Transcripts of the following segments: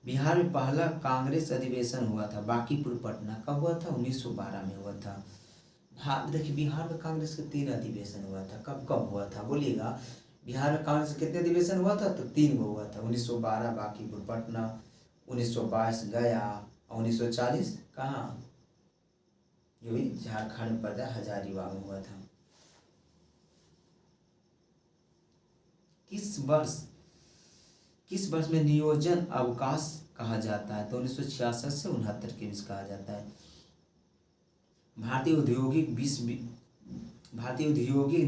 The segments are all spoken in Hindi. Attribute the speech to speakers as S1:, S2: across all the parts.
S1: बिहार में पहला कांग्रेस अधिवेशन हुआ था बांकीपुर पटना, कब हुआ था? 1912 में हुआ था। हाँ देखिए, बिहार में कांग्रेस के 3 अधिवेशन हुआ था। कब कब हुआ था बोलिएगा? बिहार में कांग्रेस के कितने अधिवेशन हुआ था? तो 3 गो हुआ था। 1912 बांकीपुर पटना, 1922 गया, और 1940 कहाँ? जो भी झारखंड में पड़ता है, हजारीबाग में हुआ था। किस वर्ष में नियोजन अवकाश कहा जाता है? तो 1966 से 69 के बीच कहा जाता है। भारतीय औद्योगिक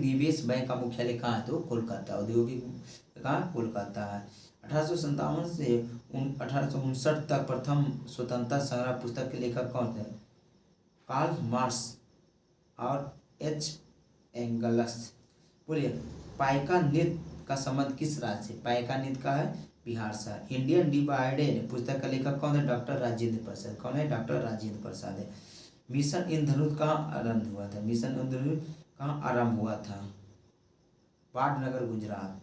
S1: निवेश बैंक का मुख्यालय कहाँ है? तो कोलकाता। औद्योगिक कहाँ? कोलकाता है। 1857 से 1859 तक प्रथम स्वतंत्रता संग्राम पुस्तक के लेखक कौन थे? कार्ल मार्क्स और एच एंगल्स। बोलिए, पाइका नृत्य का संबंध किस राज्य से? पाइका नृत्य का है बिहार से। इंडियन डिवाइडेड पुस्तक का लेखक कौन है? डॉक्टर राजेंद्र प्रसाद। कौन है? डॉक्टर राजेंद्र प्रसाद है। मिशन इंद्रधनुष कहाँ आरंभ हुआ था? मिशन इंद्रधनुष कहाँ आरंभ हुआ था? पाटनगर, गुजरात।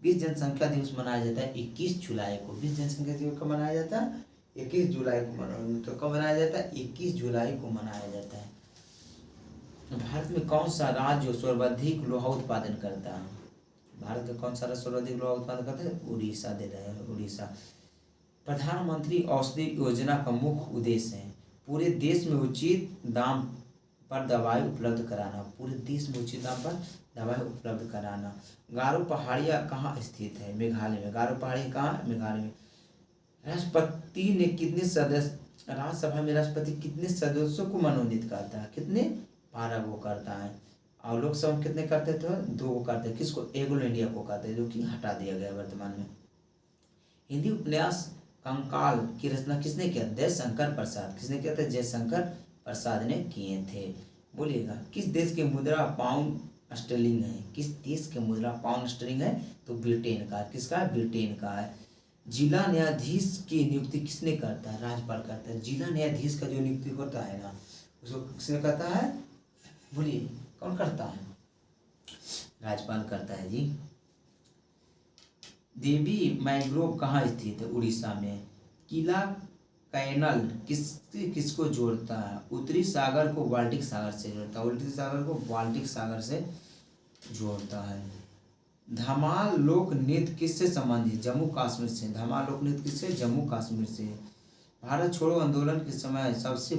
S1: विश्व जनसंख्या दिवस मनाया जाता है 21 जुलाई को। विश्व जनसंख्या दिवस कब मनाया जाता है? 21 जुलाई को मनाया। तो कब मनाया जाता है? 21 जुलाई को मनाया जाता है। भारत में कौन सा राज्य सर्वाधिक लोहा उत्पादन करता है? भारत का कौन सा राज्य सर्वाधिक लोहा उत्पादन करता है? उड़ीसा दे रहे हैं, उड़ीसा। प्रधानमंत्री औषधि योजना का मुख्य उद्देश्य है पूरे देश में उचित दाम पर दवाई उपलब्ध कराना। पूरे देश में उचित दाम पर दवाई उपलब्ध कराना। गारो पहाड़ियाँ कहाँ स्थित है? मेघालय में। गारो पहाड़ी कहाँ? मेघालय में। राष्ट्रपति ने कितने सदस्य, राज्यसभा में राष्ट्रपति कितने सदस्यों को मनोनीत करता है? कितने? 12 को करता है। और लोकसभा में कितने करते थे? 2 को करते हैं। किसको? एंग्लो इंडिया को करते हैं, जो कि हटा दिया गया वर्तमान में। हिंदी उपन्यास कंकाल की रचना किसने किया? जयशंकर प्रसाद। किसने किया था? जयशंकर प्रसाद ने किए थे। बोलिएगा, किस देश की मुद्रा पाउंड स्टर्लिंग है? किस देश की मुद्रा पाउंड स्टर्लिंग है? तो ब्रिटेन का। किसका है? ब्रिटेन का है। जिला न्यायाधीश की नियुक्ति किसने करता है? राज्यपाल करता है। जिला न्यायाधीश का जो नियुक्ति होता है ना, उसको किसने करता है? बोलिए, कौन करता है? राज्यपाल करता है जी। देवी मैंग्रोव कहाँ स्थित है? उड़ीसा में। किला कैनल किसको जोड़ता है? उत्तरी सागर को बाल्टिक सागर से जोड़ता है। उत्तरी सागर को बाल्टिक सागर से जोड़ता है। धमाल लोक नृत्य किससे संबंधित? जम्मू कश्मीर से। धमाल लोक नृत्य किससे? जम्मू कश्मीर से। भारत छोड़ो आंदोलन के समय सबसे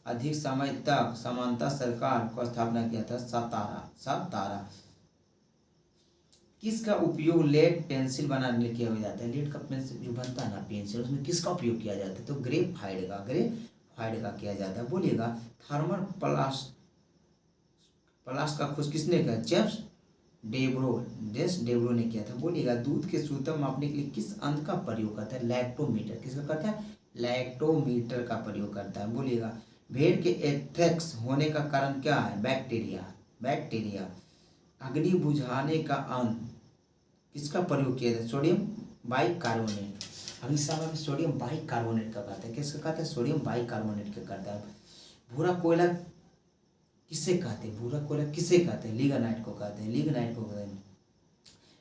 S1: अधिक समय तक समानता सरकार को स्थापना किया था? सतारा। किसका उपयोग लेड पेंसिल बनाने में किया जाता है? लेड का पेंसिल जो बनता है ना, पेंसिल, उसमें किसका उपयोग किया जाता है? तो ग्रेफाइट का किया जाता है। बोलिएगा, थर्मल प्लास्ट का खोज किसने किया? जेम्स डेब्रो ने किया था। बोलिएगा, दूध के शुद्धता मापने के लिए किस अंक का प्रयोग करता है? लैक्टोमीटर। किसका करता है? लैक्टोमीटर का प्रयोग करता है। बोलिएगा, भेड़ के एंथ्रेक्स होने का कारण क्या है? बैक्टीरिया। अग्नि बुझाने का अंत किसका प्रयोग किया जाता है? Sodium bicarbonate. अग्निशामक में सोडियम बाइकार्बोनेट का करता है। किसका करता है? सोडियम बाइकार्बोनेट का करता है। भूरा कोयला किसे कहते हैं? भूरा कोयला किसे कहते हैं? लिग्नाइट को कहते हैं।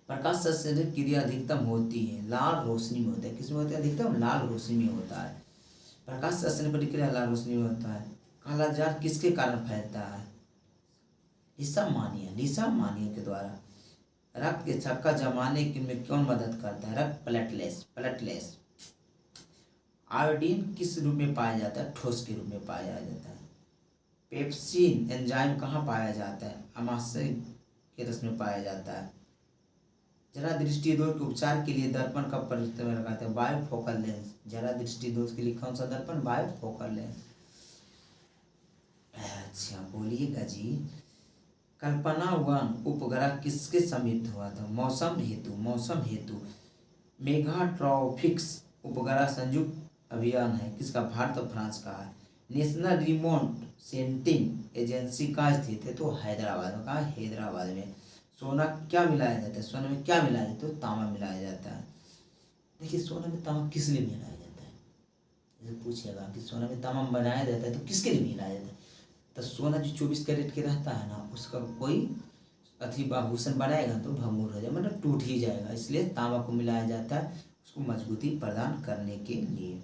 S1: प्रकाश संश्लेषण क्रिया अधिकतम होती है लाल रोशनी में होता है। किसमें होता है? अधिकतम लाल रोशनी में होता है। प्रकाश संश्लेषण प्रक्रिया लाल रोशनी में होता है। कालाजार किसके कारण फैलता है? लिसामानिया के द्वारा। रक्त के छक्का जमाने में कौन मदद करता है? रक्त प्लेटलेट्स। आयोडीन किस रूप में पाया जाता है? ठोस के रूप में पाया जाता है। पेप्सिन एंजाइम कहाँ पाया जाता है? अमाशय के रस में पाया जाता है। जरा दृष्टि दोष के उपचार के लिए दर्पण का प्रयोग करते हैं? बायोफोकल लेंस। जरा दृष्टि दोष के लिए कौन सा दर्पण? बायोफोकल लेंस। अच्छा, बोलिएगा जी, कल्पना 1 उपग्रह किसके समीप हुआ था? मौसम हेतु। मेगाट्रॉफिक्स उपग्रह संयुक्त अभियान है। किसका? भारत और फ्रांस का है। नेशनल रिमोट सेंसिंग एजेंसी कहाँ स्थित है? तो हैदराबाद में। कहाँ? हैदराबाद में। सोना क्या मिलाया जाता है? सोने में क्या मिलाया जाता है? तो तांबा मिलाया जाता है। देखिए, सोना में तांबा किस लिए मिलाया जाता है? जैसे पूछिएगा कि सोना में तांबा बनाया जाता है तो किसके लिए मिलाया जाता है? तो सोना जो 24 कैरेट के रहता है ना, उसका कोई आभूषण बनाएगा तो भंगुर हो जाए, मतलब टूट ही जाएगा, इसलिए तांबा को मिलाया जाता है। उसको मजबूती प्रदान करने के लिए।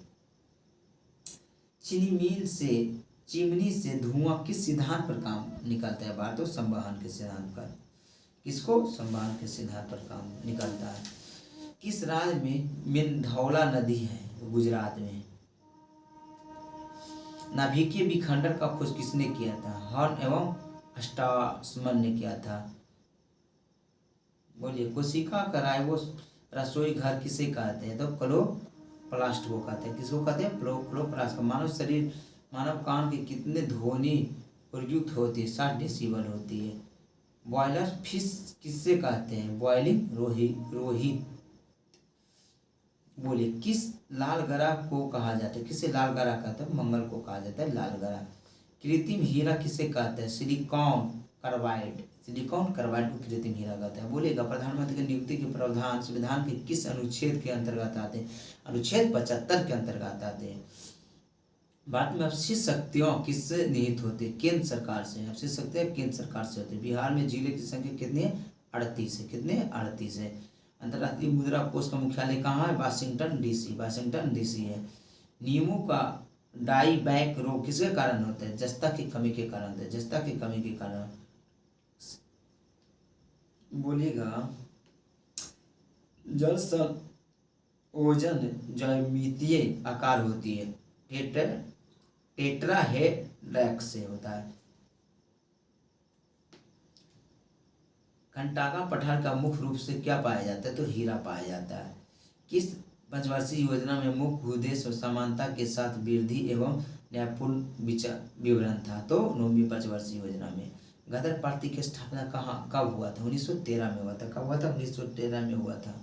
S1: चिमनी से धुआं किस सिद्धांत पर काम निकलता है? बात तो संवहन के सिद्धांत पर। किसको? संवहन के सिद्धांत पर काम निकलता है। किस राज्य में मेंढौला नदी है? गुजरात में। नाभिकीय विखंडन का खोज किसने किया था? हॉर्न एवं स्ट्रासमन ने किया था। बोलिए, कोशिका का राइबोस रसोई घर किसे कहते हैं? तो क्लोरोप्लास्ट को कहते हैं। किसको कहते हैं? क्लोरोप्लास्ट। मानव कान के कितने ध्वनि प्रयुक्त होती है? 60 डेसिबल होती है। बॉयलर फिश किससे कहते हैं? बॉइलिंग रोहित। बोलिए, किस लाल ग्रह को कहा जाता है? किसे लाल ग्रह कहते हैं? मंगल को कहा जाता है लाल ग्रह। कृत्रिम हीरा किसे कहते हैं? सिलिकॉन कार्बाइड को कृत्रिम हीरा कहते हैं। बोलिएगा, प्रधानमंत्री की नियुक्ति के प्रावधान संविधान के किस अनुच्छेद के अंतर्गत आते हैं? अनुच्छेद 75 के अंतर्गत आते हैं। भारत में अवशिष्ट शक्तियों किससे निहित होती है? केंद्र सरकार से। अवशिष्ट शक्तियाँ केंद्र सरकार से होती है। बिहार में जिले की संख्या कितनी है? 38 है। कितने? 38 है। अंतर्राष्ट्रीय मुद्रा कोष का मुख्यालय कहाँ है? वाशिंगटन डीसी है। नींबू का डाई बैक रोग किसके कारण होता है? जस्ता की कमी के कारण होता है। जस्ता की कमी के कारण। बोलिएगा, जल संयोजन ज्यामितीय आकार होती है। टेट्राहेड्रॉन से होता है। घंटाका पठार का मुख्य रूप से क्या पाया जाता है? तो हीरा पाया जाता है। किस पंचवर्षीय योजना में मुख्य उद्देश्य और समानता के साथ वृद्धि एवं न्यायपूर्ण विवरण था? तो 9वीं पंचवर्षीय योजना में। गदर पार्टी की स्थापना कब हुआ था? 1913 में हुआ था। कब हुआ था? 1913 में हुआ था।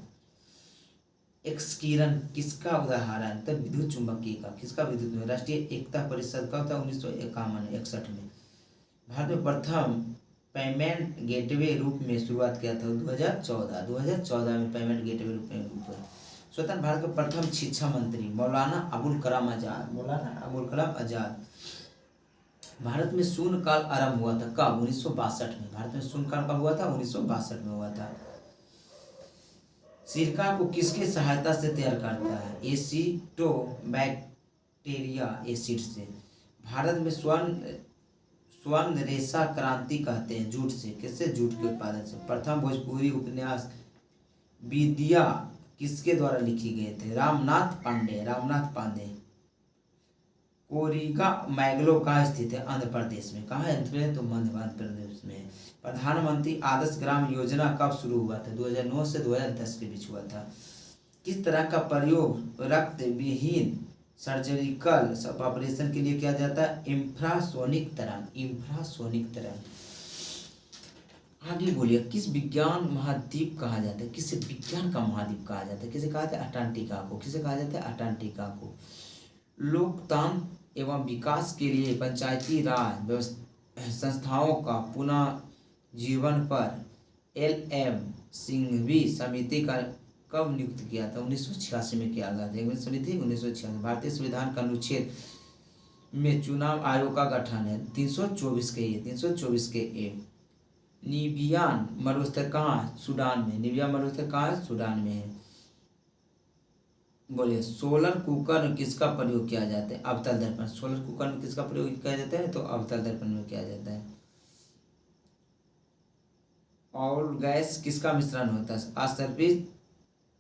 S1: एक्स किरण किसका उदाहरण? तो विद्युत चुंबकीय का। किसका? विद्युत में। राष्ट्रीय एकता परिषद कब था? 1951 में। भारत में प्रथम पेमेंट गेटवे रूप में शुरुआत किया था 2014 में पेमेंट गेटवे रूप में स्वतंत्र भारत के प्रथम शिक्षा मंत्री मौलाना अबुल कलाम आजाद। भारत में शून्य काल आरंभ हुआ था कब? 1962 में। भारत में शून्य काल कब हुआ था? 1962 में हुआ था। सिरका को किसके सहायता से तैयार करता है? एसिटोबैक्टीरिया एसिड से। भारत में स्वर्ण रेशा क्रांति कहते हैं जूट से। किससे? जूट के उत्पादन से। प्रथम भोजपुरी उपन्यास विद्या किसके द्वारा लिखी गए थे? रामनाथ पांडे। कोरिगा मैंगलो कहाँ स्थित है? आंध्र प्रदेश में। कहाँ है? तो मध्य प्रदेश में। प्रधानमंत्री आदर्श ग्राम योजना कब शुरू हुआ था? 2009 से 2010 के बीच हुआ था। किस तरह का प्रयोग रक्त विहीन सर्जिकल ऑपरेशन के लिए किया जाता है? इंफ्रासोनिक तरंग। आगे बोलिए, किस विज्ञान महाद्वीप कहा जाता है? किसे विज्ञान का महाद्वीप कहा जाता है? किसे कहा जाता है? अंटार्कटिका को। किसे कहा जाता है? अंटार्कटिका को। लोकतांत्रिक एवं विकास के लिए पंचायती राज संस्थाओं का पुनर्जीवन पर LM सिंघवी समिति का कब नियुक्त किया था? 1986 में किया गया था। समिति 1986। भारतीय संविधान का अनुच्छेद में चुनाव आयोग का गठन है 324 के ए। नीबियन मरुस्थल कहाँ? सूडान में। नीबियन मरुस्थल कहाँ है? सूडान में है। बोलिए, सोलर कुकर किसका प्रयोग किया जाता है? अवतल दर्पण। सोलर कुकर में किसका प्रयोग किया जाता है? तो अवतल दर्पण में किया जाता है। और गैस किसका मिश्रण होता है? असंतृप्त,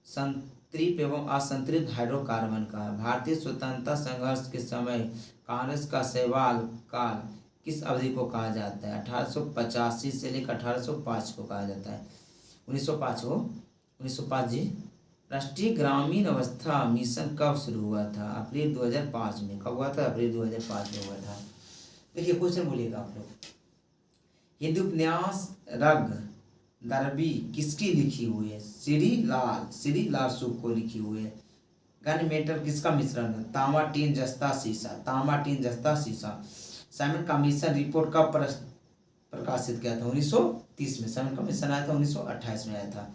S1: संतृप्त एवं असंतृप्त हाइड्रोकार्बन का। भारतीय स्वतंत्रता संघर्ष के समय कांग्रेस का शैवाल काल किस अवधि को कहा जाता है? 1885 से लेकर 1805 को कहा जाता है। 1905 जी। राष्ट्रीय ग्रामीण अवस्था मिशन कब शुरू हुआ था? अप्रैल 2005 में। कब हुआ था? अप्रैल 2005 में हुआ था। देखिए, क्वेश्चन बोलिएगा आप लोग। हिंदी उपन्यास रग दरबी किसकी लिखी हुई है? श्री लाल सुख को लिखी हुई है। गन मेटल किसका मिश्रण है? तांबा टीन जस्ता शीशा। साइमन कमीशन रिपोर्ट कब प्रकाशित किया था? 1930 में। साइमन कमीशन आया था 1928 में आया था।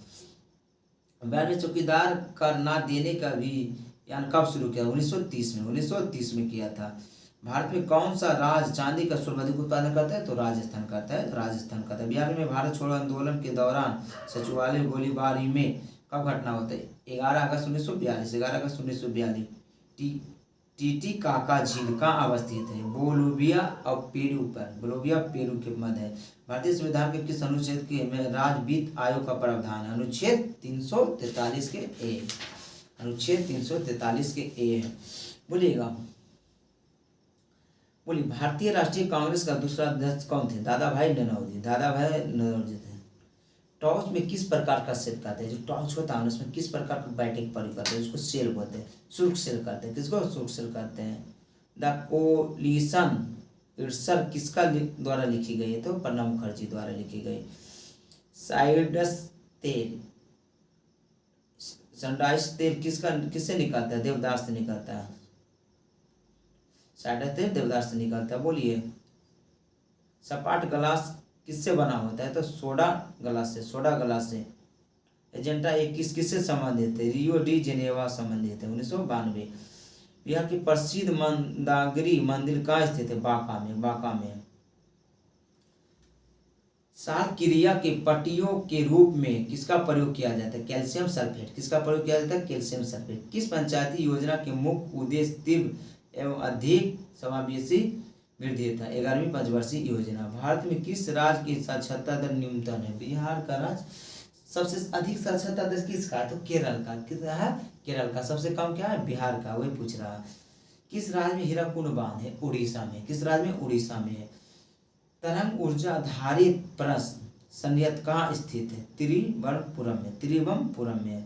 S1: बिहार में चौकीदार कर ना देने का अभियान कब शुरू किया? 1930 में किया था। भारत में कौन सा राज्य चांदी का सर्वाधिक उत्पादन करता है? तो राजस्थान करता है। बिहार में भारत छोड़ो आंदोलन के दौरान सचिवालय गोलीबारी में कब घटना होता है? 11 अगस्त 1942, 11 अगस्त 1942। टीटीकाका झील कहाँ अवस्थित है? बोलिविया और पेरू पर, बोलिविया पेरू के मध्य है। भारतीय संविधान के किस अनुच्छेद के में राज्य वित्त आयोग का प्रावधान है? अनुच्छेद 343 के ए, अनुच्छेद 343 के ए है। बोलिएगा, बोलिए भारतीय राष्ट्रीय कांग्रेस का दूसरा अध्यक्ष कौन थे? दादा भाई नौरोजी, दादा भाई नौरोजी थे। टॉर्च में किस प्रकार का सेल करते हैं? जो टॉर्च होता है उसमें किस प्रकार का बैटिंग प्रयोग करते हैं? उसको सेल बोलते हैं, शुल्क सेल करते हैं। किसको शुल्क सेल करते हैं? द कोलिशन इर्सर किसका द्वारा लिखी गई है? तो प्रणब मुखर्जी द्वारा लिखी गई। साइडस तेल, सनराइज तेल किससे निकलता है? देवदार से निकलता है। साइडस तेल देवदार से निकलता है। बोलिए सपाट ग्लास किससे बना होता है? तो सोडा ग्लास से, सोडा ग्लास से। एजेंडा 21 किससे संबंधित है? रियो डी जेनेवा संबंधित है, 1992। बिहार की प्रसिद्ध मंदागिरी मंदिर कहाँ स्थित है? बांका में, बांका में। सार क्रिया के पट्टियों के रूप में किसका प्रयोग किया जाता है? Calcium sulphate. किसका प्रयोग किया जाता है? Calcium sulphate. किस पंचायती योजना के मुख्य उद्देश्य तीव्र एवं अधिक समावेशी वृद्धि था? 11वीं पंचवर्षीय योजना। भारत में किस राज्य की साक्षरता दर न्यूनतम है? बिहार का राज्य। सबसे अधिक साक्षरता दर किसका है? तो केरल का। किसका है? केरल का। सबसे कम क्या है? बिहार का। वही पूछ रहा है। किस राज्य में हीराकुंड बांध है? उड़ीसा में। किस राज्य में? उड़ीसा में है। तरंग ऊर्जा आधारित प्रश्न संयंत्र कहाँ स्थित है? त्रिवंतपुरम में, त्रिवंतपुरम में।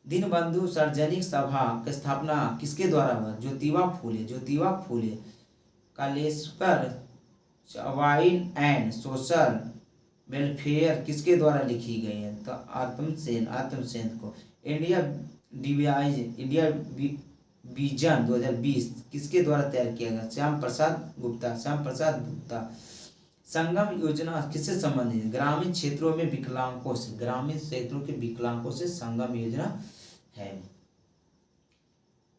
S1: दीनबंधु सार्वजनिक सभा की स्थापना किसके द्वारा हुआ? ज्योतिबा फूले, ज्योतिबा फूले। कालेश्वर चाइल्ड एंड सोशल वेलफेयर किसके द्वारा लिखी गई है? तो आत्मसेन, आत्मसेन को। इंडिया डिवाइज, इंडिया विजन 2020 किसके द्वारा तैयार किया गया? श्याम प्रसाद गुप्ता, श्याम प्रसाद गुप्ता। संगम योजना किससे संबंधित है? ग्रामीण क्षेत्रों में विकलांगों से, ग्रामीण क्षेत्रों के विकलांगों से संगम योजना है।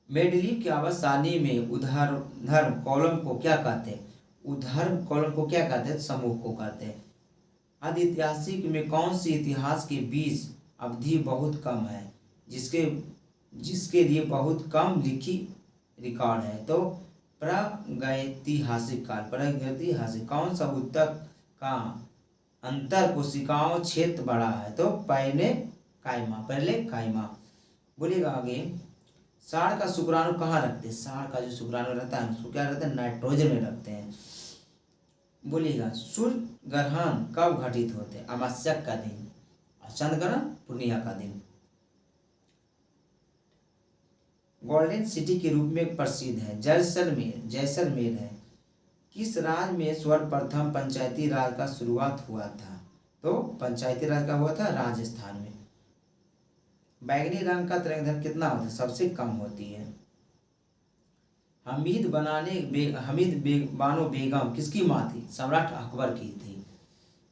S1: मेंडलीव की आवासानी में ऊर्ध्वाधर कॉलम को क्या कहते हैं? ऊर्ध्वाधर कॉलम को क्या कहते हैं? समूह को कहते हैं। आदि ऐतिहासिक में कौन सी इतिहास के बीच अवधि बहुत कम है, जिसके लिए बहुत कम लिखी रिकॉर्ड है? तो प्रागैतिहासिक काल, प्रागैतिहासिक। कौन सा उत्तक का अंतर कोशिकाओं क्षेत्र बड़ा है? तो पहले कायमा, पहले कायमा। बोलिएगा आगे, साढ़ का शुक्राणु कहाँ रखते हैं? साढ़ का जो शुक्राणु रहता है उसको क्या रहता है? नाइट्रोजन में रखते हैं। बोलिएगा सूर्य ग्रहण कब घटित होते हैं? अमावस्या का दिन, चंद्र ग्रहण पूर्णिमा का दिन। गोल्डन सिटी के रूप में प्रसिद्ध है जैसलमेर, जैसलमेर है। किस राज्य में सर्वप्रथम पंचायती राज का शुरुआत हुआ था? तो पंचायती राज का हुआ था राजस्थान में। बैगनी रंग का तरंगदैर्घ्य कितना होता है? सबसे कम होती है। हमीद बानो बेगम किसकी माँ थी? सम्राट अकबर की थी।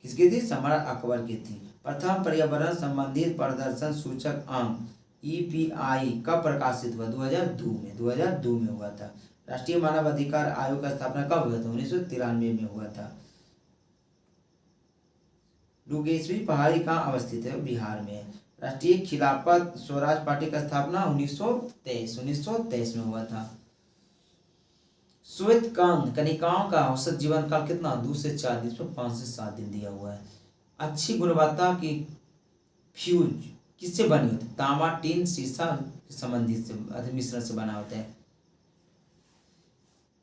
S1: किसकी थी? सम्राट अकबर की थी। प्रथम पर्यावरण संबंधित प्रदर्शन सूचक अंक EPI कब प्रकाशित हुआ? 2002 में, 2002 में हुआ था। राष्ट्रीय मानव अधिकार आयोग का स्थापना कब हुआ था? 1993 में हुआ था। डुगेश्वरी पहाड़ी कहाँ अवस्थित है? बिहार में। राष्ट्रीय खिलाफत स्वराज पार्टी का स्थापना 1923 में हुआ था। श्वेत कणिकाओं का औसत जीवन काल कितना? 2 से 4 दिन, 5 से 7 दिन दिया हुआ है। अच्छी गुणवत्ता की फ्यूज किससे बनी होती है? तांबा, टीन, शीशा संबंधित से मिश्रण से बना होता है।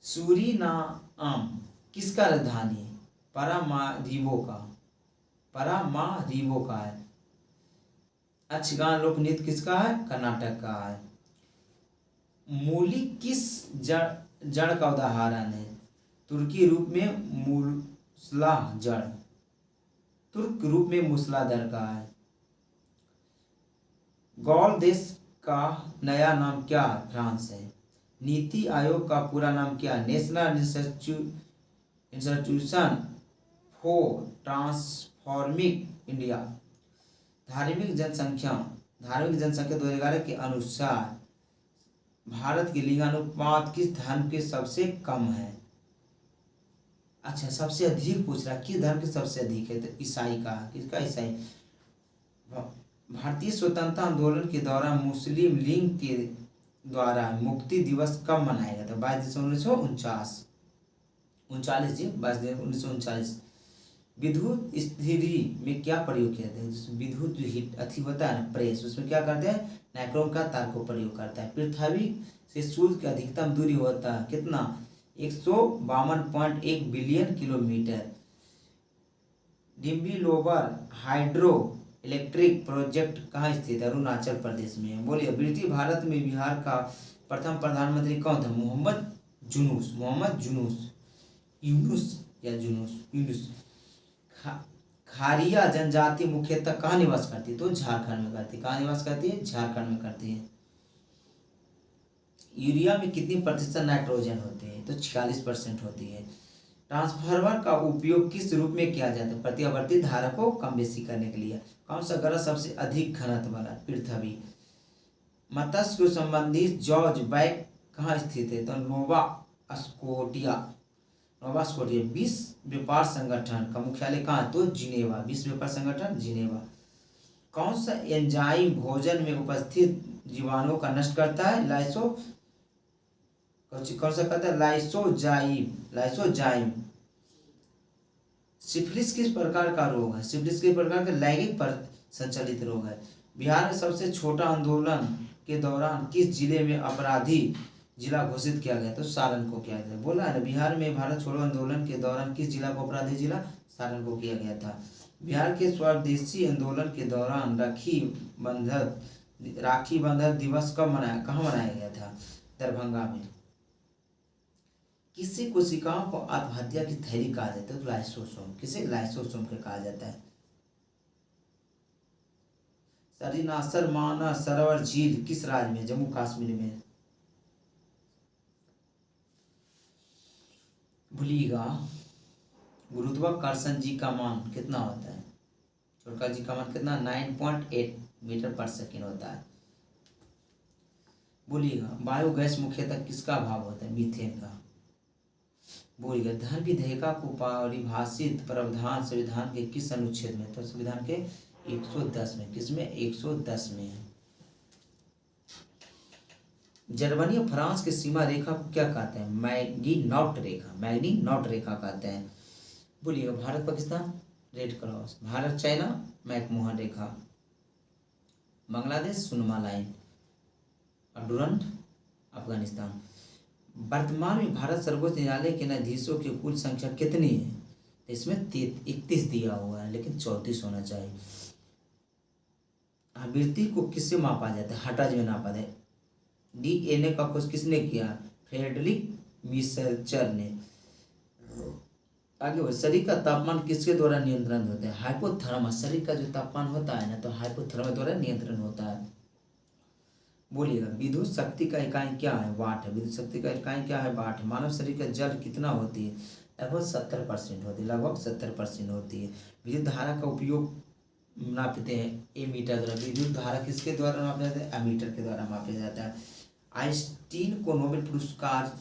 S1: सूरीनाम किसका राजधानी है? परामारीबो का है। यक्षगान लोक नृत्य किसका है? कर्नाटक का है। मूली किस जड़ का उदाहरण है? तुर्की रूप में मूसला जड़, तुर्क रूप में मूसलाधार का है। गॉल देश का नया नाम क्या? फ्रांस है। नीति आयोग का पूरा नाम क्या? National institution for transforming India. धार्मिक जनसंख्या 2011 के अनुसार भारत की लिंगानुपात किस धर्म के सबसे कम है? अच्छा, सबसे अधिक पूछ रहा है किस धर्म के सबसे अधिक है? तो ईसाई का। किसका? ईसाई। भारतीय स्वतंत्रता आंदोलन के दौरान मुस्लिम लीग के द्वारा मुक्ति दिवस कब मनाया गया था? 22 दिसंबर 1949। 39 जी, 22 दिसंबर 1939। विद्युत स्थिरी में क्या प्रयोग किया जाता है? विद्युत जो हीट अथी होता है ना, प्रेस, उसमें क्या करते हैं? नाइक्रोम का तार को प्रयोग करता है। पृथ्वी से सूर्य की अधिकतम दूरी होता है कितना? 152.1 बिलियन किलोमीटर। डिम्बिलोबर हाइड्रो इलेक्ट्रिक प्रोजेक्ट कहाँ स्थित है? अरुणाचल प्रदेश में है। बोलिए, ब्रिटिश भारत में बिहार का प्रथम प्रधानमंत्री कौन था? मोहम्मद जुनूस। मोहम्मद जुनूस, यूनुस या जुनूस, यूनुस। खारिया जनजाति मुख्यतः कहाँ निवास करती है? तो झारखंड में करती है। कहाँ निवास करती है? झारखंड में करती है। यूरिया में कितनी प्रतिशत नाइट्रोजन होती है? तो 46% होती है। ट्रांसफार्मर का उपयोग किस रूप में किया जाता है? प्रत्यावर्ती धारा को कम बेसी करने के लिए। कौन सा ग्रह सबसे अधिक घनत्व वाला? पृथ्वी। मत्स्य को संबंधित जॉर्ज बैक कहाँ स्थित है? तो नोवा स्कोटिया। Nova Scotia. विश्व व्यापार संगठन का मुख्यालय कहाँ है? तो जिनेवा। विश्व व्यापार संगठन जिनेवा। कौन सा एंजाइम भोजन में उपस्थित जीवाणुओं का नष्ट करता है? कौन सा करता है? लाइसोजाइम। लाइसोजाइम। सिफिलिस किस प्रकार का रोग है? सिफिलिस किस प्रकार का लैंगिक पर संचालित रोग है। बिहार में सबसे छोटा आंदोलन के दौरान किस जिले में अपराधी जिला घोषित किया गया? तो सारण को किया गया। बोला है ना, बिहार में भारत छोड़ो आंदोलन के दौरान किस जिला को अपराधी जिला? सारण को किया गया था। बिहार के स्वदेशी आंदोलन के दौरान राखी बंधन दिवस कब मनाया, कहाँ मनाया गया था? दरभंगा में। किसी कोशिकाओं को आत्महत्या की थैली कहा जाता है? तो लाइसोसोम। किसे? लाइसोसोम के कहा जाता है। सरिनासर मानस सरोवर झील किस राज्य में? जम्मू कश्मीर में। भूलिएगा, गुरुत्वाकर्षण जी का मान कितना होता है? छोटका जी का मान कितना? 9.8 मीटर पर सेकेंड होता है। बोलिएगा, बायोगैस मुख्यतः किसका भाग होता है? मीथेन का। बोलिएगा, धन विधेयका को परिभाषित प्रावधान संविधान के किस अनुच्छेद में? तो संविधान के 110 में। किसमें? 110 में। जर्मनी और फ्रांस की सीमा रेखा को क्या कहते हैं? मैगनीनॉट रेखा। मैगनीनॉट रेखा कहते हैं। बोलिएगा, Bharat Pakistan red cross. Bharat China McMahon रेखा। बांग्लादेश सुनमा लाइन। और डुरंड अफगानिस्तान। वर्तमान में भारत सर्वोच्च न्यायालय के न्यायाधीशों की कुल संख्या कितनी है? इसमें 31 दिया हुआ है, लेकिन 34 होना चाहिए। आवृत्ति को किससे मापा जाता है? हर्ट्ज में नापा जाता है। DNA का खोज किसने किया? फ्रेडरिक मिसचर ने। आगे शरीर का तापमान किसके द्वारा नियंत्रण होता है? हाइपोथर्मस। शरीर का जो तापमान होता है ना, तो हाइपोथर्मस द्वारा नियंत्रण होता है। बोलिएगा, विद्युत शक्ति का इकाई क्या है? वाट है। विद्युत शक्ति का इकाई क्या है? वाट है। मानव शरीर का जल कितना होती है? लगभग 70% होती है। लगभग 70% होती है। विद्युत धारा का उपयोग नापते हैं एमीटर द्वारा। विद्युत धारा किसके द्वारा मापा जाता है? एमीटर के द्वारा मापा जाता है। आइंस्टीन को नोबेल पुरस्कार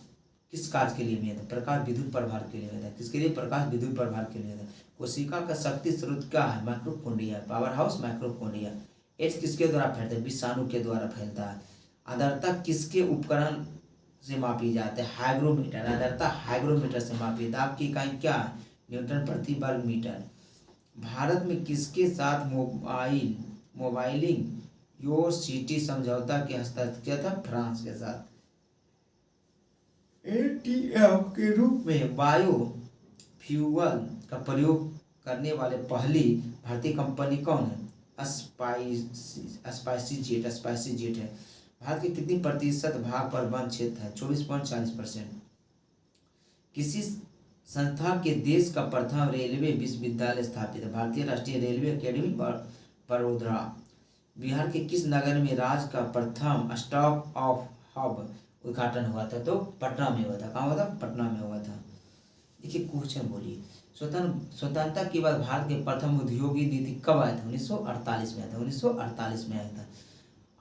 S1: किस कार्य के लिए मिला था? प्रकाश विद्युत प्रभार के लिए मिला था। किसके लिए? प्रकाश विद्युत प्रभार के लिए था। कोशिका का शक्ति स्रोत क्या है? Mitochondria. Power house mitochondria. AIDS किसके द्वारा फैलता है? विषाणु के द्वारा फैलता है। आर्द्रता किसके उपकरण से मापी जाती है? हाइग्रोमीटर। आर्द्रता हाइग्रोमीटर से मापी। दाब की इकाई क्या है? न्यूटन प्रति वर्ग मीटर। भारत में किसके साथ मोबाइलिंग योर सिटी समझौता के हस्ताक्षर किया था? फ्रांस के साथ। ATM के रूप में बायो फ्यूल का प्रयोग करने वाले पहली भारतीय कंपनी कौन है? स्पाइसी जेट है। भारत के कितनी प्रतिशत भाग पर वन क्षेत्र है? 24.40%। किसी संस्था के देश का प्रथम रेलवे विश्वविद्यालय स्थापित है? भारतीय राष्ट्रीय रेलवे अकेडमी बड़ौदा। बिहार के किस नगर में राज्य का प्रथम स्टॉक ऑफ हब उद्घाटन हुआ था? तो पटना में हुआ था। कहाँ हुआ था? पटना में हुआ था। देखिए क्वेश्चन, बोलिए, स्वतंत्रता के बाद भारत के प्रथम उद्योगिक नीति कब आया था? 1948 में आया था। 1948 में आया था।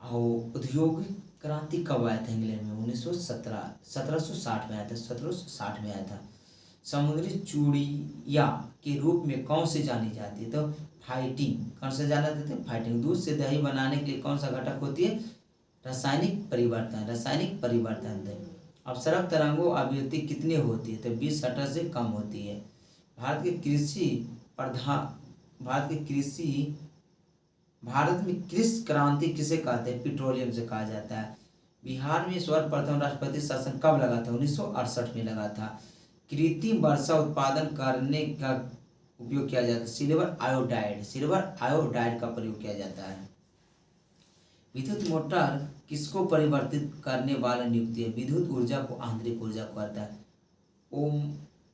S1: और औद्योगिक क्रांति कब आया था इंग्लैंड में? 1760 में आया था। 1760 में आया था। समुद्री चूड़िया के रूप में कौन से जानी जाती है? तो फाइटिंग। कौन से जाना जाते हैं? फाइटिंग। दूध से दही बनाने के लिए कौन सा घटक होती है? रासायनिक परिवर्तन। रासायनिक परिवर्तन है। अपसरक तरंगों आवृत्ति कितनी होती है? तो 20 हर्ट्ज से कम होती है। भारत के कृषि प्रधान भारत में कृषि क्रांति किसे कहते हैं? पेट्रोलियम से कहा जाता है। बिहार में सर्वप्रथम राष्ट्रपति शासन कब लगा था? 1968 में लगा था। कृत्रिम वर्षा उत्पादन करने का उपयोग किया जाता है सिल्वर आयोडाइड। सिल्वर आयोडाइड का प्रयोग किया जाता है। विद्युत मोटर किसको परिवर्तित करने वाला नियुक्ति है? विद्युत ऊर्जा को आंतरिक ऊर्जा कहता है।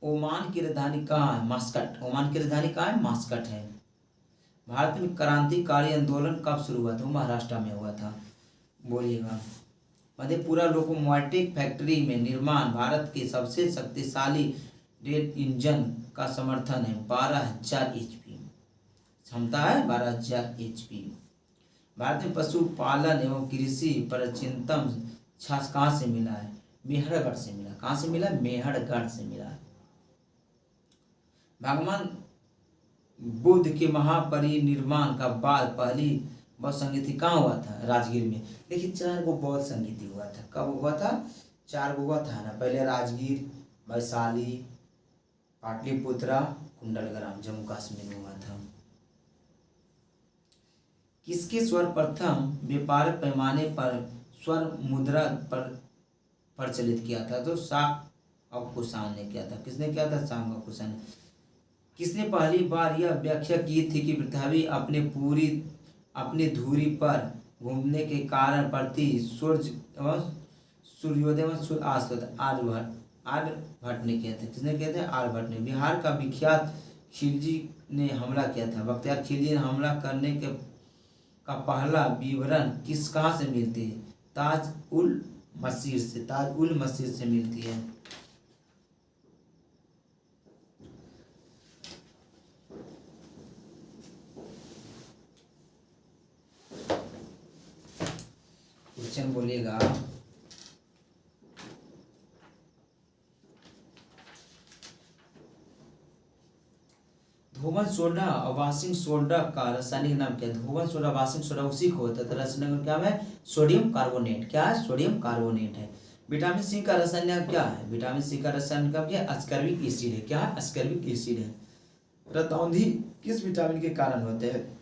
S1: ओमान की राजधानी कहाँ है? मास्कट। ओमान की राजधानी कहाँ है? मास्कट है। भारत में क्रांतिकारी आंदोलन कब शुरू हुआ था? महाराष्ट्र में हुआ था। बोलिएगा। मधेपुरा लोकोमोटिव फैक्ट्री में निर्माण भारत के सबसे शक्तिशाली रेल इंजन का समर्थन है 12,000 HP क्षमता है 12,000 HP। भारत में पशुपालन एवं कृषि प्राचीनतम छाछ कहाँ से मिला है? मेहरगढ़ से मिला। कहाँ से मिला? मेहरगढ़ से मिला। भगवान बुद्ध के महापरिनिर्वाण का बाद पहली बौद्ध संगीति कहाँ हुआ था? राजगीर में। देखिए 4 गो बौद्ध संगीति हुआ था। कब हुआ था? 4 गो हुआ था ना। पहले राजगीर, वैशाली, पाटलिपुत्रा, कुंडलग्राम जम्मू कश्मीर में हुआ था। किसके सर्वप्रथम व्यापारिक पैमाने पर स्वर्ण मुद्रा पर प्रचलित किया था? तो शाक ऑफ कुषाण ने किया था। किसने किया था? शाक ऑफ कुषाण। किसने पहली बार यह व्याख्या की थी कि पृथ्वी अपनी धुरी पर घूमने के कारण प्रति सूर्योदय एवं सूर्यास्त होता? आर्यभट्ट ने किया था। किसने किया था? आर्यभट्ट ने। बिहार का विख्यात खिलजी ने हमला किया था। बख्तियार खिलजी ने हमला करने का पहला विवरण कहाँ से मिलती है? ताज उल मसीर से। ताज उल मसीर से मिलती है। क्वेश्चन बोलिएगा। धोवन सोडा और वाशिंग सोडा का रासायनिक नाम क्या है? धोवन सोडा, वाशिंग सोडा उसी को होता है। रासायनिक नाम क्या है? Sodium carbonate. क्या है? सोडियम कार्बोनेट है। विटामिन सी का रासायनिक नाम क्या है? विटामिन सी का रासायनिक नाम क्या है? अस्कॉर्बिक एसिड है। क्या है? अस्कॉर्बिक एसिड है। रतौंधी किस विटामिन के कारण होते हैं?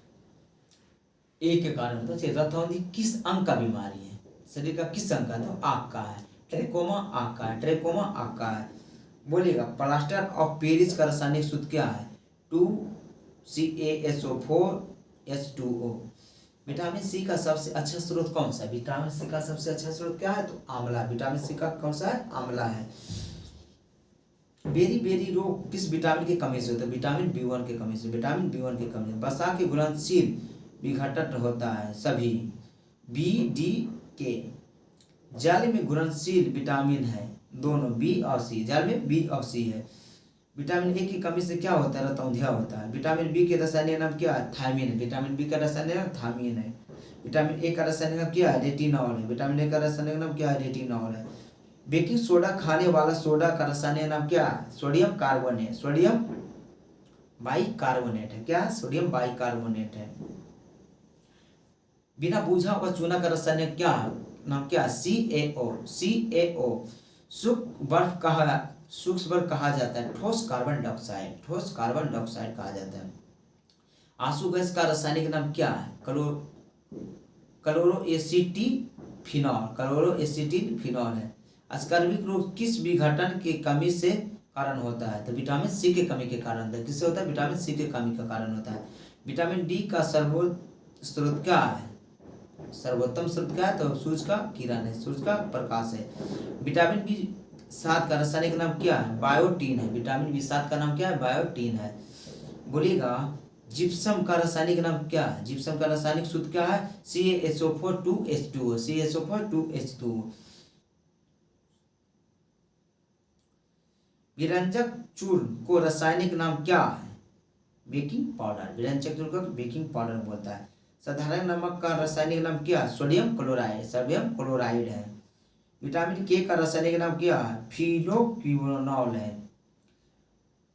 S1: ए के कारण होता है। रतौंधी किस अंग का बीमारी है? शरीर का किस अंग का? तो आँख का है। ट्रेकोमा आँख का है। ट्रेकोमा आँख का है। बोलिएगा। प्लास्टर ऑफ पेरिस का रासायनिक सूत्र क्या है? 2CaSO4H2O। विटामिन सी का सबसे अच्छा स्रोत कौन सा है? विटामिन सी का सबसे अच्छा स्रोत क्या है? तो आंवला। विटामिन सी का कौन सा है? आंवला है। बेरी रोग किस विटामिन की कमी से होता है? विटामिन B1 की कमी से। विटामिन B1 की कमी। वसा के घुलनशील विघटन होता है सभी BDK। जल में घुलनशील विटामिन है दोनों B और C। जल में B और C है। विटामिन ए की कमी से क्या होता है? रतौंधिया होता है। विटामिन बी के रासायनिक नाम क्या है? थायमीन है। विटामिन बी का रासायनिक नाम थायमीन है। विटामिन ए का रासायनिक नाम क्या है? रेटिनॉल है। विटामिन ए का रासायनिक नाम क्या है? रेटिनॉल है। बेकिंग सोडा खाने वाला सोडा का रासायनिक नाम क्या है? Sodium carbonate. सोडियम बाइकार्बोनेट है। क्या? सोडियम बाइकार्बोनेट है। बिना बूझा हुआ चूना का रासायनिक क्या है? नाम क्या है? CaO। शुष्क बर्फ कहा जाता है ठोस कार्बन डाइऑक्साइड। ठोस कार्बन डाइऑक्साइड कहा जाता है। आंसू गैस का रासायनिक नाम क्या है? क्लोरोएसिटिफिनॉल है। अस्कॉर्बिक रोग किस विघटन के कमी से कारण होता है? तो विटामिन सी के कमी के कारण होता है। किससे होता है? विटामिन सी के कमी का कारण होता है। विटामिन डी का सर्वोत्तम स्रोत क्या है? सर्वोत्तम स्रोत क्या है? तो सूर्य का किरण है। सूर्य का प्रकाश है। विटामिन B7 का रासायनिक नाम क्या है? बायोटीन है। विटामिन B7 का नाम क्या है? बायोटीन है। बोलिएगा। जिप्सम का रासायनिक नाम क्या है? जिप्सम का रासायनिक सूत्र क्या है? CaSO4 2H2O। CaSO4 2H2O। विरंजक चूर्ण को रासायनिक नाम क्या है? Baking powder. विरंजक चूर्ण को बेकिंग पाउडर बोलता है। साधारण नमक का रासायनिक नाम क्या है? Sodium chloride. सोडियम क्लोराइड है। विटामिन के का रासायनिक नाम क्या है? फिनोक्विनोल है।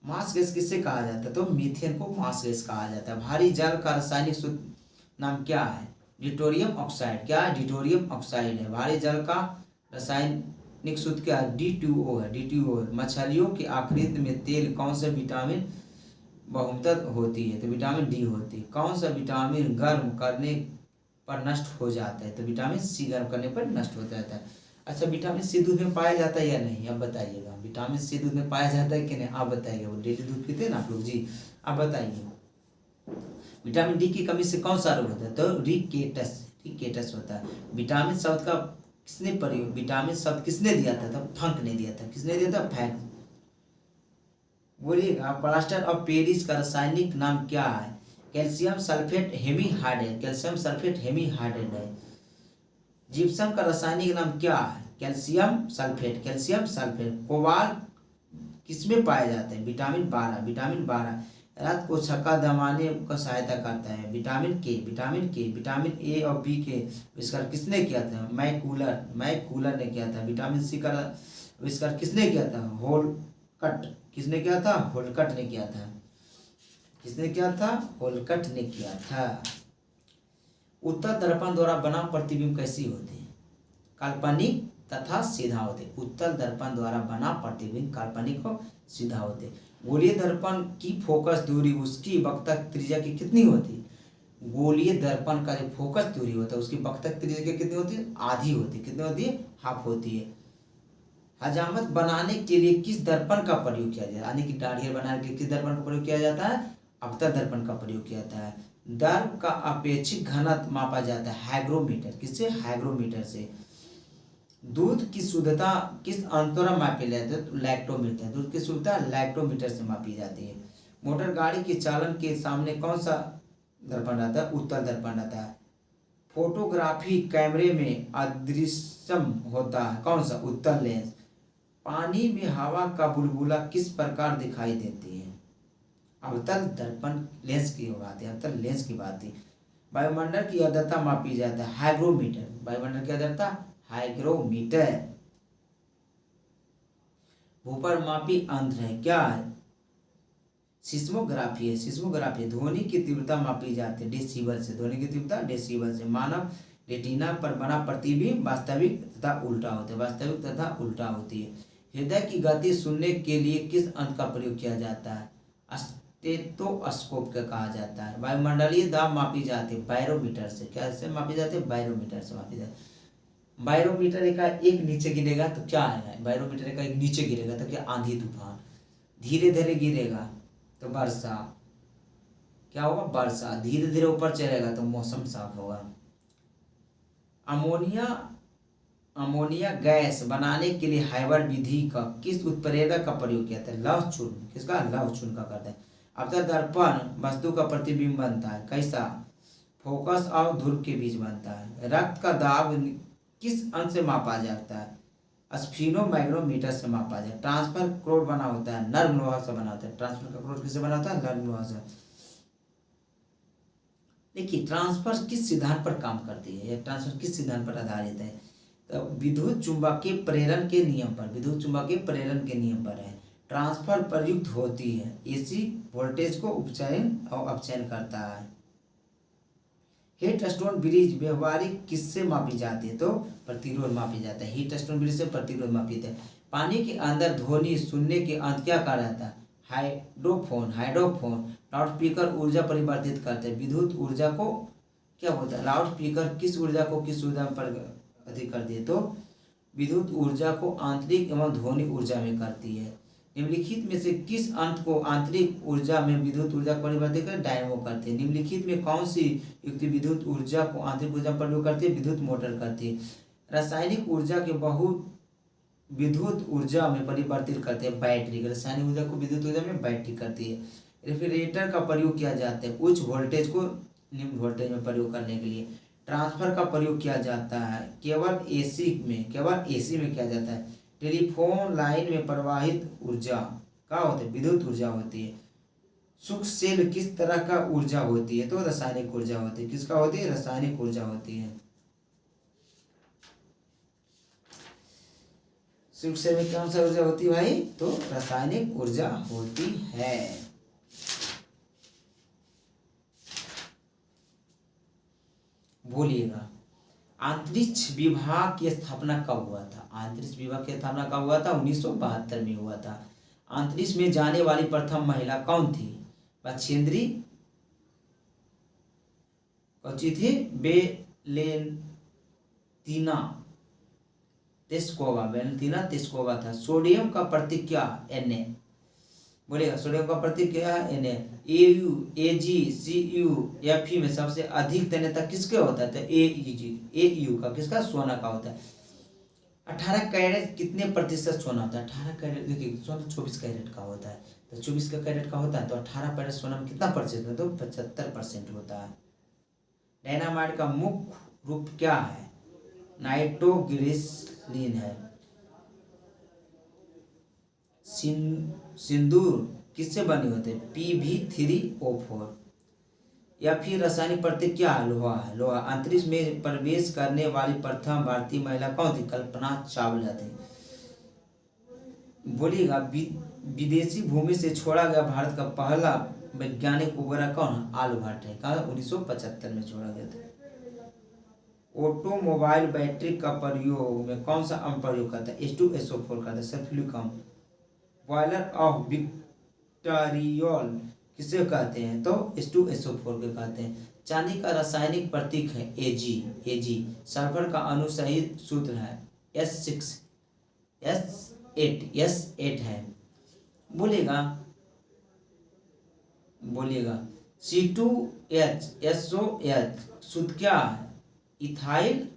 S1: मास गैस किससे कहा जाता है? तो मीथेन को मास गैस कहा जाता है। भारी जल का रासायनिक सूत्र नाम क्या है? डिटोरियम ऑक्साइड। क्या है? डिटोरियम ऑक्साइड है। भारी जल का रासायनिक सूत्र क्या है? D2O है। D2O है। मछलियों की आकृति में तेल कौन सा विटामिन बहुमतत होती है? तो विटामिन डी होती है। कौन सा विटामिन गर्म करने पर नष्ट हो जाता है? तो विटामिन सी गर्म करने पर नष्ट हो जाता है। अच्छा, विटामिन सी दूध में पाया जाता है या नहीं? अब बताइएगा, विटामिन सी दूध में पाया जाता है कि नहीं? आप बताइएगा। वो डेली दूध पीते हैं ना आप लोग जी, आप बताइए। विटामिन डी की कमी से कौन सा रोग होता है? तो रिकेटस, रिकेटस होता है। विटामिन शब्द का किसने प्रयोग, विटामिन शब्द किसने दिया था? तो फंक ने दिया था। किसने दिया था? फैंक। बोलिएगा। प्लास्टर ऑफ पेरिस का रासायनिक नाम क्या है? Calcium sulphate hemihydrate. Calcium sulphate hemihydrate है। जिप्सम का रासायनिक नाम क्या है? Calcium sulphate. Calcium sulphate. Cobalt किसमें पाया जाता है? विटामिन 12। विटामिन 12 रक्त को छक्का दबाने का सहायता करता है। विटामिन के। विटामिन के। विटामिन ए और बी के आविष्कार किसने किया था? मैकूलर। मैकूलर ने किया था। विटामिन सी का आविष्कार किसने किया था? होलकट। किसने किया था? होलकट ने किया था। किसने किया था? होलकट ने किया था। उत्तल दर्पण द्वारा बना प्रतिबिंब कैसी होती है? काल्पनिक तथा सीधा होते। उत्तल दर्पण द्वारा बना प्रतिबिंब काल्पनिक और सीधा होते। गोलीय दर्पण की फोकस दूरी उसकी वक्तक त्रिज्या की कितनी होती है? गोलीय दर्पण का जो फोकस दूरी होता है उसकी वक्तक त्रिज्या की कितनी होती है? आधी होती है। कितनी होती है? हाफ होती है। हजामत बनाने के लिए किस दर्पण का प्रयोग किया जाता है? यानी कि दाढ़ी बनाने के लिए किस दर्पण का प्रयोग किया जाता है? अवतल दर्पण का प्रयोग किया जाता है। द्रव का अपेक्षित घनत्व मापा जाता है हाइग्रोमीटर। किससे? हाइग्रोमीटर से। दूध की शुद्धता किस अंतरा मापी जाती है? तो लैक्टोमीटर। दूध की शुद्धता लैक्टोमीटर से मापी जाती है। मोटर गाड़ी के चालन के सामने कौन सा दर्पण रहता है? उत्तल दर्पण रहता है। फोटोग्राफी कैमरे में अदृश्यम होता है कौन सा? उत्तल लेंस। पानी में हवा का बुलबुला किस प्रकार दिखाई देती है? अवतल दर्पण लेंस की बात है। अवतल लेंस की बात है। वायुमंडल की आर्द्रता मापी जाता है हाइग्रोमीटर। वायुमंडल की आर्द्रता हाइग्रोमीटर। भूपर मापी यंत्र है क्या है? सिस्मोग्राफी है। सिस्मोग्राफी। ध्वनि की तीव्रता मापी जाती है डेसिबल से। ध्वनि की तीव्रता डेसिबल से। मानव रेटिना पर बना प्रतिबिंब वास्तविक तथा उल्टा होता है। वास्तविक तथा उल्टा होती है। हृदय की गति सुनने के लिए किस अंत का प्रयोग किया जाता है? स्टेथोस्कोप का कहा जाता है। वायुमंडलीय दाब मापी जाती है बैरोमीटर से। क्या से मापी जाती है? बैरोमीटर से मापी जाती है। बैरोमीटर एक नीचे गिरेगा तो क्या आएगा? बैरोमीटर का एक नीचे गिरेगा तो क्या? आंधी तूफान। धीरे धीरे गिरेगा तो वर्षा। क्या होगा? वर्षा। धीरे धीरे ऊपर चलेगा तो मौसम साफ होगा। अमोनिया अमोनिया गैस बनाने के लिए हाइबर विधि का किस उत्प्रेरक का प्रयोग किया जाता है? लौह चूर्ण। किसका? लौह चूर्ण का करता है। अवतल दर्पण वस्तु का प्रतिबिंब बनता है कैसा? फोकस और ध्रुव के बीच बनता है। रक्त का दाब किस अंश से मापा जाता है? स्फीनोमैग्नोमीटर से मापा जाए। ट्रांसफर क्रोड बना होता है नर्म लोहा से बना होता है। ट्रांसफर का क्रोड किससे बना होता है? नर्म लोहा से। देखिए, ट्रांसफर किस सिद्धांत पर काम करती है? ट्रांसफर किस सिद्धांत पर आधारित है? तो विद्युत चुंबकीय प्रेरण के नियम पर। विद्युत चुंबकीय प्रेरण के नियम पर है। ट्रांसफर प्रयुक्त होती है एसी वोल्टेज को उपचयन और अपचयन करता है। हीट स्टोन ब्रिज व्यवहारिक किससे मापी जाती है? तो प्रतिरोध मापी जाता है। हीट स्टोन ब्रिज से प्रतिरोध मापी जाता है। पानी के अंदर ध्वनि सुनने के अंत क्या कहा जाता है? हाइड्रोफोन। हाइड्रोफोन। लाउड स्पीकर ऊर्जा परिवर्तित करते हैं। विद्युत ऊर्जा को क्या बोलता है? लाउड स्पीकर किस ऊर्जा को किस ऊर्जा पर अधिक करती है? तो विद्युत ऊर्जा को आंतरिक एवं ध्वनि ऊर्जा में करती है। निम्नलिखित में से किस अंत को आंतरिक ऊर्जा में विद्युत ऊर्जा को परिवर्तित कर डायनेमो करती है? निम्नलिखित में कौन सी युक्ति विद्युत ऊर्जा को आंतरिक ऊर्जा में प्रयोग करती है? विद्युत मोटर करती है। रासायनिक ऊर्जा के बहुत विद्युत ऊर्जा में परिवर्तित करते हैं बैटरी। रासायनिक ऊर्जा को विद्युत ऊर्जा में बैटरी करती है। रेफ्रिजरेटर का प्रयोग किया जाता है उच्च वोल्टेज को निम्न वोल्टेज में प्रयोग करने के लिए। ट्रांसफर का प्रयोग किया जाता है केवल एसी में। केवल एसी में किया जाता है। टेलीफोन लाइन में प्रवाहित ऊर्जा क्या होती है? विद्युत ऊर्जा होती है। सूक्ष्म सेल किस तरह का ऊर्जा होती है? तो रासायनिक ऊर्जा होती है। किसका होती है? रासायनिक ऊर्जा होती है। संयुक्त शरीर में कौन सा ऊर्जा होती है भाई? तो रासायनिक ऊर्जा होती है। बोलिएगा, अंतरिक्ष विभाग की स्थापना कब हुआ था? अंतरिक्ष विभाग की स्थापना कब हुआ था? 1972 में हुआ था। अंतरिक्ष में जाने वाली प्रथम महिला कौन थी? बछेंद्री कौची थी? वेलेंतीना तेस्कोवा था। सोडियम का प्रतीक क्या? Na। बोलेगा, सोडियम का प्रतीक क्या है? Na। Au, Ag, Cu, Fe में सबसे अधिक तन्यता किसके होता है? तो Au का, किसका? सोना का होता है। 18 कैरेट कितने प्रतिशत सोना होता है? 18 कैरेट, देखिए सोना 24 कैरेट का होता है, तो 24 का कैरेट का होता है, तो 18 सोना में कितना प्रतिशत होता है? तो 75% होता है। डायनामाइट का मुख्य रूप क्या है? नाइट्रोग्लिसरीन है। सिंदूर किससे बने होते हैं? Pb3O4। या फिर रासायनिक प्रतीक क्या है? लोहा है। लोहा। अंतरिक्ष में प्रवेश करने वाली प्रथम भारतीय महिला कौन थी? कल्पना चावला थी। बोलिएगा, विदेशी भूमि से छोड़ा गया भारत का पहला वैज्ञानिक उपग्रह कौन है? आर्यभट्ट है। कहा? 1975 में छोड़ा गया था। ऑटोमोबाइल बैटरी का प्रयोग में कौन सा अम्ल प्रयोग करता है? H2SO4 करता है, सल्फ्यूरिक अम्ल। बॉयलर ऑफ विक्टोरियल किसे कहते हैं? तो H2SO4 के कहते हैं। चांदी का रासायनिक प्रतीक है Ag। सल्फर का अणु सही सूत्र है S6 S8 है। बोलिएगा C2H शुद्ध क्या है? इथाइल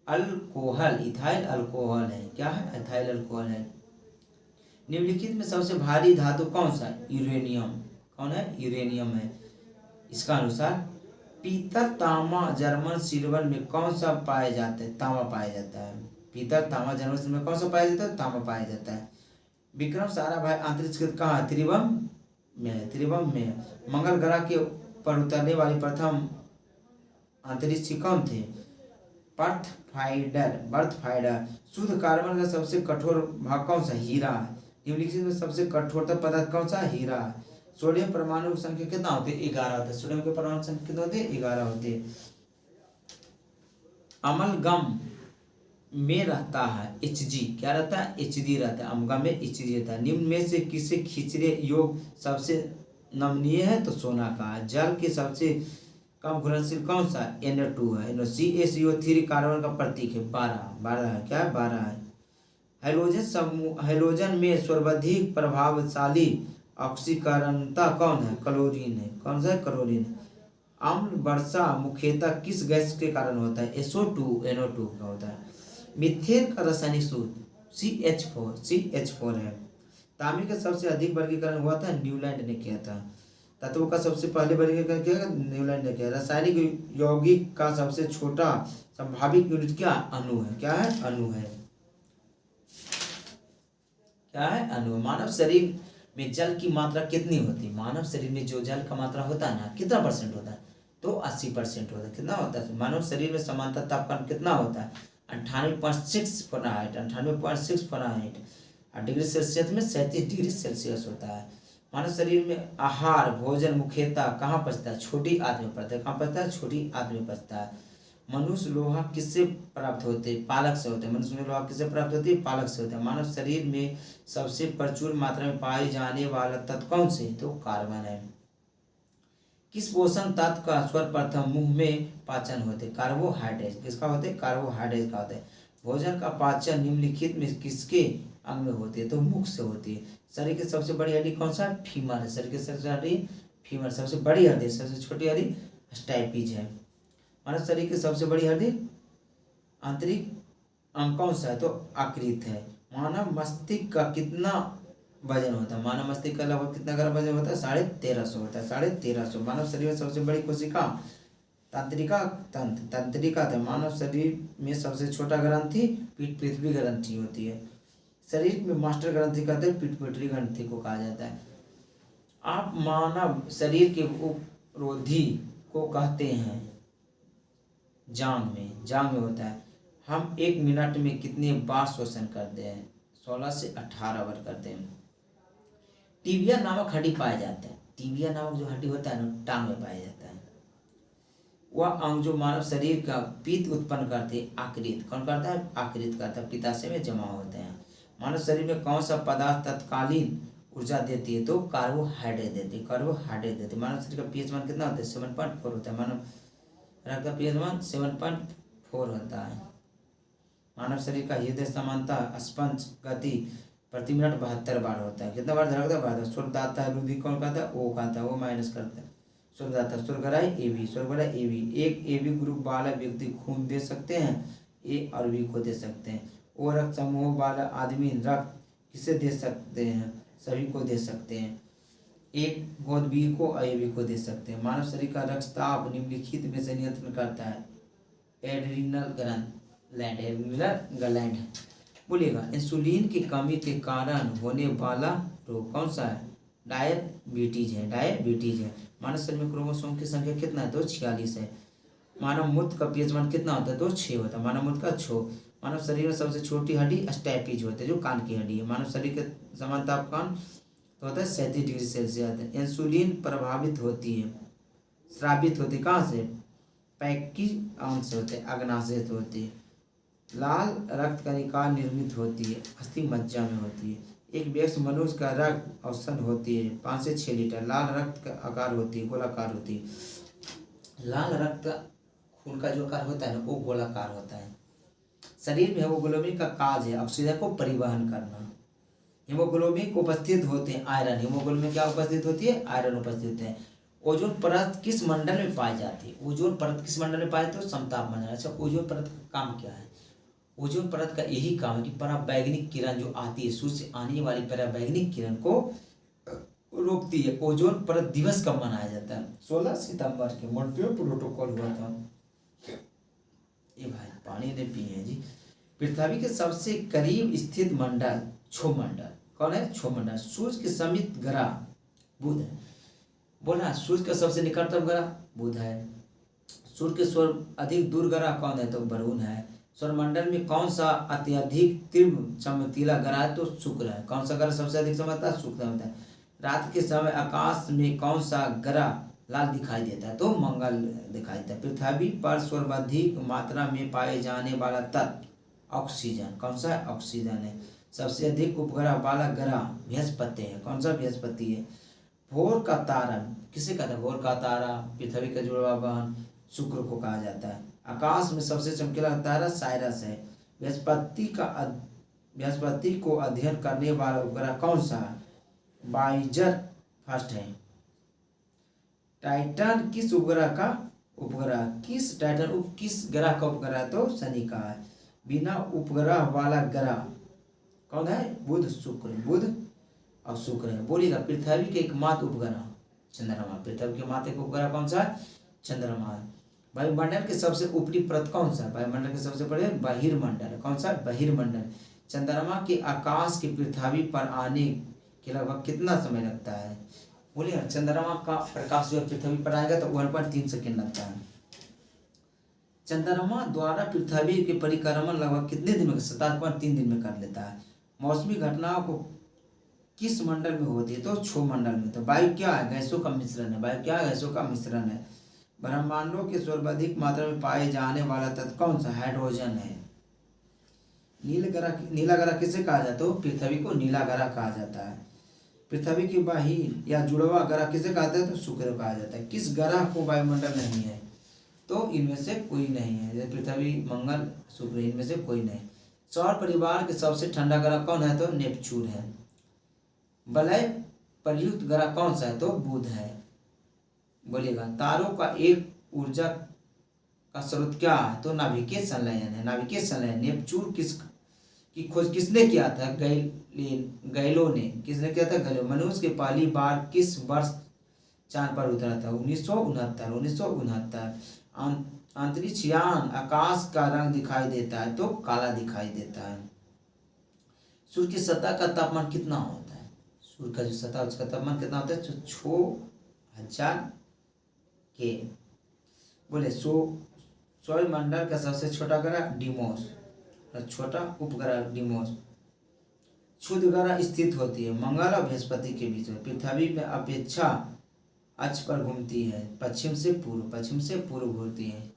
S1: अल्कोहल है। क्या है? इथाइल अल्कोहल है। निम्नलिखित में सबसे भारी धातु कौन सा है? यूरेनियम। कौन है? यूरेनियम है। इसका अनुसार पीतल, तांबा, जर्मन सिल्वर में कौन सा पाया जाता है? तांबा पाया जाता है। पीतल, तांबा, जर्मन सिल्वर में कौन सा पाया जाता है? तांबा पाया जाता है। विक्रम साराभाई अंतरिक्ष कहाँ है? त्रिभुवन में। मंगल ग्रह के पर उतरने वाली प्रथम अंतरिक्षी कौन थे? बर्थफाइडर। शुद्ध कार्बन का सबसे कठोर भाग कौन सा? हीरा है। निम्नलिखित में सबसे कठोरतम पदार्थ कौन सा? हीरा है। सोडियम परमाणु संख्या कितना होती है? 11 होते हैं। सोडियम के परमाणु संख्या कितना होती है? 11 होती है। अमलगम में रहता है Hg। क्या रहता है? Hg रहता है। अमलगम में Hg रहता है। निम्न में से किसे खींचने योग सबसे नमनीय है? तो सोना का। जल के सबसे कम घुलनशील कौन सा? Na2 है। CaCO3 कार्बन का प्रतीक है। 12 है। क्या है? 12 है। हैलोजन में सर्वाधिक प्रभावशाली ऑक्सीकरणता कौन है? क्लोरीन है। कौन सा? क्लोरीन। अम्ल वर्षा मुख्यतः किस गैस के कारण होता है? SO2 NO2 का होता है। मीथेन का रासायनिक सूत्र CH4 है। तांबे का सबसे अधिक वर्गीकरण हुआ था? न्यूलैंड ने किया था। तत्वों का सबसे पहले वर्गीकरण किया? न्यूलैंड ने किया। रासायनिक यौगिक का सबसे छोटा संभावित यूनिट क्या? अणु है। क्या है? अणु है। क्या है? अणु। मानव शरीर में जल की मात्रा कितनी होती है? मानव शरीर में जो जल का मात्रा होता है ना, कितना परसेंट होता है? तो 80% होता है। कितना होता है? मानव शरीर में सामान्यतः तापमान कितना होता है? 98.6 फ़ारेनहाइट। डिग्री सेल्सियस में 37 डिग्री सेल्सियस होता है। मानव शरीर में आहार भोजन मुख्यतः कहाँ पचता है? छोटी आंत में पचता है। कहाँ पचता है? छोटी आंत में पचता है। मनुष्य लोहा किससे प्राप्त होते हैं? पालक से होते हैं। मनुष्य में लोहा किससे प्राप्त होती है? पालक से होता है। मानव शरीर में सबसे प्रचुर मात्रा में पाए जाने वाला तत्व कौन से? तो कार्बन है। किस पोषण तत्व का सर्वप्रथम मुंह में पाचन होते? कार्बोहाइड्रेट। किसका होते? कार्बोहाइड्रेट का होता है। भोजन का पाचन निम्नलिखित में किसके अंग में होती है? तो मुख से होती है। शरीर की सबसे बड़ी हड्डी कौन सा? फीमर है। शरीर की सबसे हड्डी फीमर। सबसे बड़ी हड्डी, सबसे छोटी हड्डी स्टाइपिज है। मानव शरीर की सबसे बड़ी हड्डी आंतरिक अंग कौन सा है? तो आकृत है। मानव मस्तिष्क का कितना वजन होता है? मानव मस्तिष्क का लगभग कितना ग्राम वजन होता है? 1350 होता है। 1350। मानव शरीर में सबसे बड़ी कोशिका तंत्रिका था। मानव शरीर में सबसे छोटा ग्रंथि पृथ्वी ग्रंथि होती है। शरीर में मास्टर ग्रंथि कहते हैं, पिट्यूटरी ग्रंथि को कहा जाता है। आप मानव शरीर के उपरोधि को कहते हैं जांग में होता है। हम 1 मिनट में कितने बार श्वसन करते हैं? 16 से 18 वर्ग करते हैं। टीबिया नामक हड्डी पाए जाते हैं। टीबिया नामक जो हड्डी होता है ना, टांग में पाया जाता है। वह अंग जो मानव शरीर का पित्त उत्पन्न करते हैं, आकृत कौन करता है? आकृत करता है, पित्ताशय में जमा होते हैं। मानव शरीर में कौन सा पदार्थ तत्कालीन ऊर्जा देती है? तो कार्बोहाइड्रेट देती है, कार्बोहाइड्रेट देती है। मानव शरीर का पीएच मान कितना होता है? 7.4 होता है। मानव रक्त का पीएच मान 7.4 होता है। मानव शरीर का हृदय समानता स्पंज गति प्रति मिनट 72 बार होता है। कितना बार धड़कता है? 72। स्वर दाता है, रुधिर कौन कहता है? ओ कहता है, वो माइनस करता है। स्वर दाता, स्वर गहराई AB, स्वर गहराई AB। एक AB ग्रुप वाला व्यक्ति खून दे सकते हैं, A और B को दे सकते हैं। ओ रक्त समूह वाला आदमी रक्त किसे दे सकते हैं? सभी को दे सकते हैं। एक गोद B को और AB को दे सकते हैं। मानव शरीर का रक्तचाप निम्नलिखित में से नियंत्रण करता है। Adrenal gland, adrenal gland. बोलिएगा, इंसुलिन की कमी के कारण होने वाला रोग कौन सा है? डायबिटीज है, डायबिटीज है। मानव शरीर में क्रोमोसोम की संख्या कितना है? तो 46 है। मानव मूत्र का पीएच मान कितना होता है? तो 6 होता है। मानव मूत्र का 6। मानव शरीर में सबसे छोटी हड्डी स्टैपीज होती है, जो कान की हड्डी है। मानव शरीर के समान तापमान तो होता है 37 डिग्री सेल्सियस। इंसुलिन प्रभावित होती है, स्रावित होती है कहाँ से? पैक्की अंश से होते हैं, अग्नाशय से होती है। लाल रक्त कणिका निर्मित होती है, अस्थि मज्जा में होती है। एक व्यक्ति मनुष्य का रक्त औसत होती है 5 से 6 लीटर। लाल रक्त का आकार होती है, गोलाकार होती है। लाल रक्त खून का जो आकार होता है ना, वो गोलाकार होता है। शरीर में हीमोग्लोबिन का काज है ऑक्सीजन को परिवहन करना। हीमोग्लोबिन को उपस्थित होते हैं आयरन। हीमोग्लोबिन क्या उपस्थित होती है? आयरन उपस्थित होते हैं। ओजोन परत किस मंडल में पाई जाती है? ओजोन परत किस मंडल में पाई जाती है? तो समताप मंडल। अच्छा, ओजोन परत का काम क्या है? ओजोन परत का यही काम है कि पराबैंगनी किरण जो आती है, सूर्य से आने वाली पराबैंगनी किरण को रोकती है। ओजोन परत दिवस कब मनाया जाता है? 16 सितंबर के मॉन्ट्रियल प्रोटोकॉल हुआ था। ये भाई पानी ने पिए हैं जी। पृथ्वी के सबसे करीब स्थित मंडल क्षोमंडल कौन है? क्षोमंडल। सूर्य के समीप ग्रह बुध है। बोला, सूर्य का सबसे निकटतम ग्रह बुध है। सूर्य के स्वर अधिक दूर ग्रह कौन है? तो वरुण है। सौरमंडल में कौन सा अत्यधिक तीव्र चमकीला ग्रह है? तो शुक्र है। कौन सा ग्रह सबसे अधिक चमकता है? शुक्र होता है। रात के समय आकाश में कौन सा ग्रह लाल दिखाई देता है? तो मंगल दिखाई देता है। पृथ्वी पर सर्वाधिक मात्रा में पाए जाने वाला तत्व ऑक्सीजन कौन सा है? ऑक्सीजन है। सबसे अधिक उपग्रह वाला ग्रह बृहस्पति है। कौन सा? बृहस्पति है। भोर का तारा किसे कहता है? भोर का तारा पृथ्वी का जुड़वा बहन शुक्र को कहा जाता है। आकाश में सबसे चमकीला तारा साइरस है। बृहस्पति को अध्ययन करने वाला उपग्रह कौन सा है? वाइजर फर्स्ट है। टाइटन किस उपग्रह का उपग्रह? किस टाइटन किस ग्रह का उपग्रह? तो शनि का है। बिना उपग्रह वाला ग्रह कौन है? बुध, शुक्र। बुध और शुक्र है। बोलिएगा, पृथ्वी के एकमात्र उपग्रह चंद्रमा। पृथ्वी के मात्र एक उपग्रह कौन सा है? चंद्रमा है। वायुमंडल के सबसे ऊपरी परत कौन सा? वायुमंडल के सबसे बड़े बहिर्मंडल। कौन सा? बहिर्मंडल। चंद्रमा के आकाश के पृथ्वी पर आने के लगभग कितना समय लगता है? बोलिए, चंद्रमा का प्रकाश जो पृथ्वी पर आएगा तो 1.3 सेकेंड लगता है। चंद्रमा द्वारा पृथ्वी के परिक्रमण लगभग कितने दिन में? 7.3 दिन में कर लेता है। मौसमी घटनाओं को किस मंडल में होती है? तो क्षोमंडल में। तो वायु क्या है? गैसों का मिश्रण है। वायु क्या है? गैसों का मिश्रण है। ब्रह्मांडों के सर्वाधिक मात्रा में पाए जाने वाला तत्व कौन सा? हाइड्रोजन है। नीला ग्रह किसे कहा जाता है? तो पृथ्वी को नीला ग्रह कहा जाता है। पृथ्वी की बाहिर या जुड़वा ग्रह किसे कहते हैं? तो शुक्र कहा जाता है। किस ग्रह को वायुमंडल नहीं है? तो इनमें से कोई नहीं है। जैसे पृथ्वी, मंगल, शुक्र, इनमें से कोई नहीं। सौर परिवार के सबसे ठंडा ग्रह कौन है? तो नेपच्यून है। वलय प्रयुक्त ग्रह कौन सा है? तो बुध है। बोलिएगा, तारों का एक ऊर्जा का स्रोत क्या है? तो नाभिकीय संलयन है। नाभिकीय संलयन। नेपच्यून की खोज किसने किया था? गैलो ने। किसने किया था? गैलो। मनुष्य के पहली बार किस वर्ष चांद पर उतरा था? 1969। अंतरिक्ष यान आकाश का रंग दिखाई देता है तो काला दिखाई देता है। सूर्य की सतह का तापमान कितना होता है? सूर्य का जो सतह उसका तापमान कितना होता है? 6000 के। बोले, सौरमंडल का सबसे छोटा ग्रह डिमोस, छोटा उपग्रह डिमोस। क्षुद्र ग्रह स्थित होती है मंगल और बृहस्पति के बीच में, पृथ्वी में अपेक्षा अक्ष पर घूमती है, पश्चिम से पूर्व घूमती है।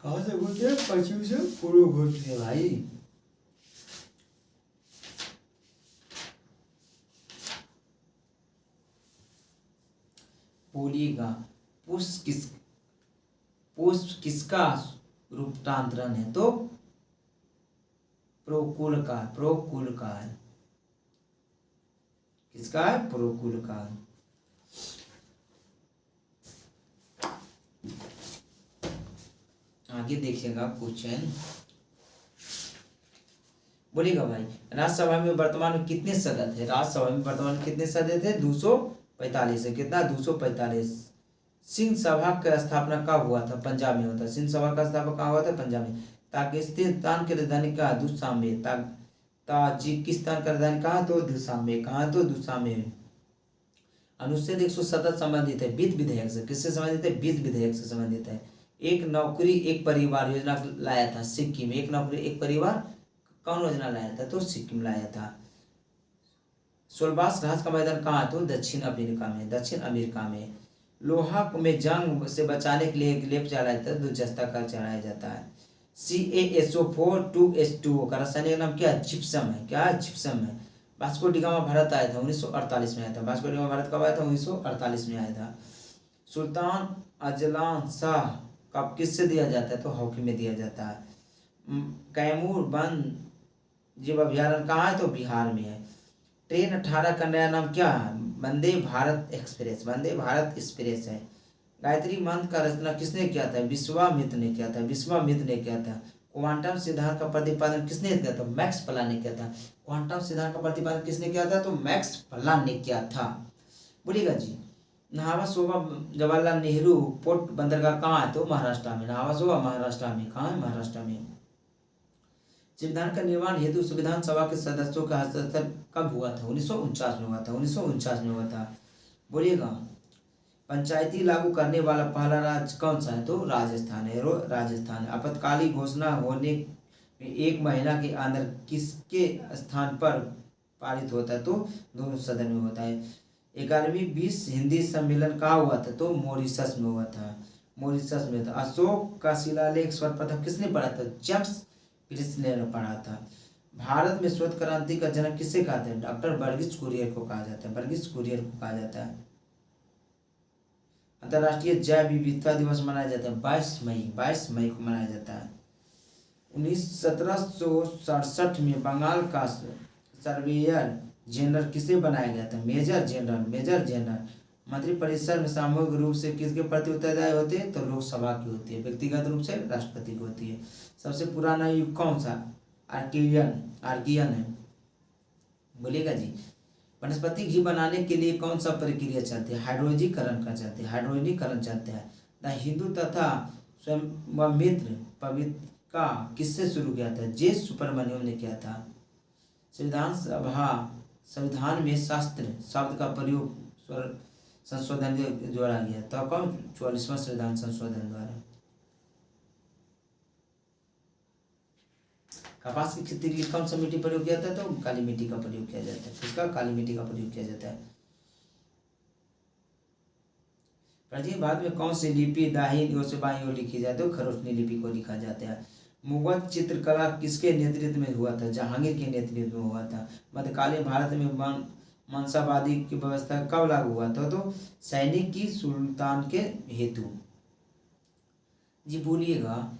S1: कहाँ से घूमती है? पश्चिम से पूर्व घूमती है भाई। बोलिएगा पुष्प किसका रूपांतरण है? तो प्रोकुल का है। किसका है? प्रोकुल का है। आगे देखिएगा क्वेश्चन, बोलिएगा भाई राज्यसभा में वर्तमान में कितने सदस्य थे? राज्यसभा में वर्तमान में कितने सदस्य थे? 245 है। कितना? 245। सिंध सभा का स्थापना कब हुआ था? पंजाब में होता है। सिंध सभा का स्थापना कहाँ हुआ था? पंजाब में। ताजिकिस्तान की राजधानी कहाँ? दुशांबे। ताजिकिस्तान का राजधानी कहाँ? तो दुशांबे। कहाँ? तो दुशांबे। अनुच्छेद 170 संबंधित है वित्त विधेयक से। किससे संबंधित है? वित्त विधेयक से संबंधित है। एक नौकरी एक परिवार योजना लाया था सिक्किम। एक नौकरी एक परिवार कौन योजना लाया था? तो सिक्किम लाया था। सोलबास घास का मैदान कहाँ? तो दक्षिण अमेरिका में। लोहा में जंग से बचाने के लिए एक लेप चढ़ाया जाता है, जस्ता का चढ़ाया जाता है। CaSO4 2H2O का रासायनिक नाम क्या है? जिप्सम है। क्या है? जिप्सम है। वास्को डी गामा भारत आया था 1948 में आया था। वास्को डी गामा भारत कब आया था? 1948 में आया था। सुल्तान अजलान शाह कब किससे दिया जाता है? तो हॉकी में दिया जाता है। कैमूर वन जीव अभ्यारण्य कहाँ है? तो बिहार में है। ट्रेन 18 का नया नाम क्या है? वंदे भारत एक्सप्रेस। वंदे भारत एक्सप्रेस है। गायत्री मंत्र का रचना किसने किया था? विश्वामित्र ने किया था। विश्वामित्र ने किया था। क्वांटम सिद्धांत का प्रतिपादन किसने किया था? मैक्स प्लांक ने किया था। क्वांटम सिद्धांत का प्रतिपादन किसने किया था? तो मैक्स प्लांक ने किया था। बोलिएगा जी। नहावा शोभा जवाहरलाल नेहरू पोर्ट बंदरगाह कहाँ है? तो महाराष्ट्र में। नहावा शोभा महाराष्ट्र में। कहाँ है? महाराष्ट्र में। संविधान का निर्माण हेतु संविधान सभा के सदस्यों का हस्ताक्षर कब हुआ था? 1949 में हुआ था। 1949 में हुआ था। बोलिएगा पंचायती लागू करने वाला पहला राज्य कौन सा है? तो राजस्थान है। राजस्थान। आपातकालीन घोषणा होने में 1 महीना के अंदर किसके स्थान पर पारित होता है? तो दोनों सदन में होता है। 11वीं विश्व हिंदी सम्मेलन कहाँ हुआ था? तो मॉरिशस में हुआ था। मॉरिशस में था। अशोक का शिलालेख सर्वप्रथम किसने पढ़ा था? जेम्स प्रिस्टले ने पढ़ा था। भारत में श्वेत क्रांति का जनक किसे कहते हैं? डॉक्टर वर्गीस कुरियन को कहा जाता है। वर्गीस कुरियन को कहा जाता है। अंतर्राष्ट्रीय जैव विविधता दिवस मनाया जाता है 22 मई को मनाया जाता है। 1767 में बंगाल का सर्वेयर जनरल किसे बनाया गया था? Major general. मंत्रिपरिषद में सामूहिक रूप से किसके प्रति उत्तरदायी होते हैं? तो लोकसभा की होती है। व्यक्तिगत रूप से राष्ट्रपति की होती है। सबसे पुराना युग कौन सा? आर्कियन है। बोलिएगा जी। वनस्पति घी बनाने के लिए कौन सा प्रक्रिया चलती है? हाइड्रोजीकरण चलते हैं। द हिंदू तथा स्वयंमित्र पत्रिका किससे शुरू किया था? जे सुब्रमण्यम ने किया था। संविधान में शास्त्र शब्द का प्रयोग संशोधन जोड़ा गया तो कौन? 44वां संविधान संशोधन द्वारा। कपास की खेती के लिए कौन सा मिट्टी प्रयोग किया जाता है? तो काली मिट्टी का प्रयोग किया जाता है। किसका? काली मिट्टी का प्रयोग किया जाता है। प्राचीन भारत में कौन सी लिपि दाहिनी ओर से बाईं ओर लिखी जाती है? तो खरोष्णी लिपि को लिखा जाता है। मुगल चित्रकला किसके नेतृत्व में हुआ था? जहांगीर के नेतृत्व में हुआ था। मध्यकालीन भारत में मनसावादी की व्यवस्था कब लागू हुआ था? तो सैनिक की सुल्तान के हेतु। जी बोलिएगा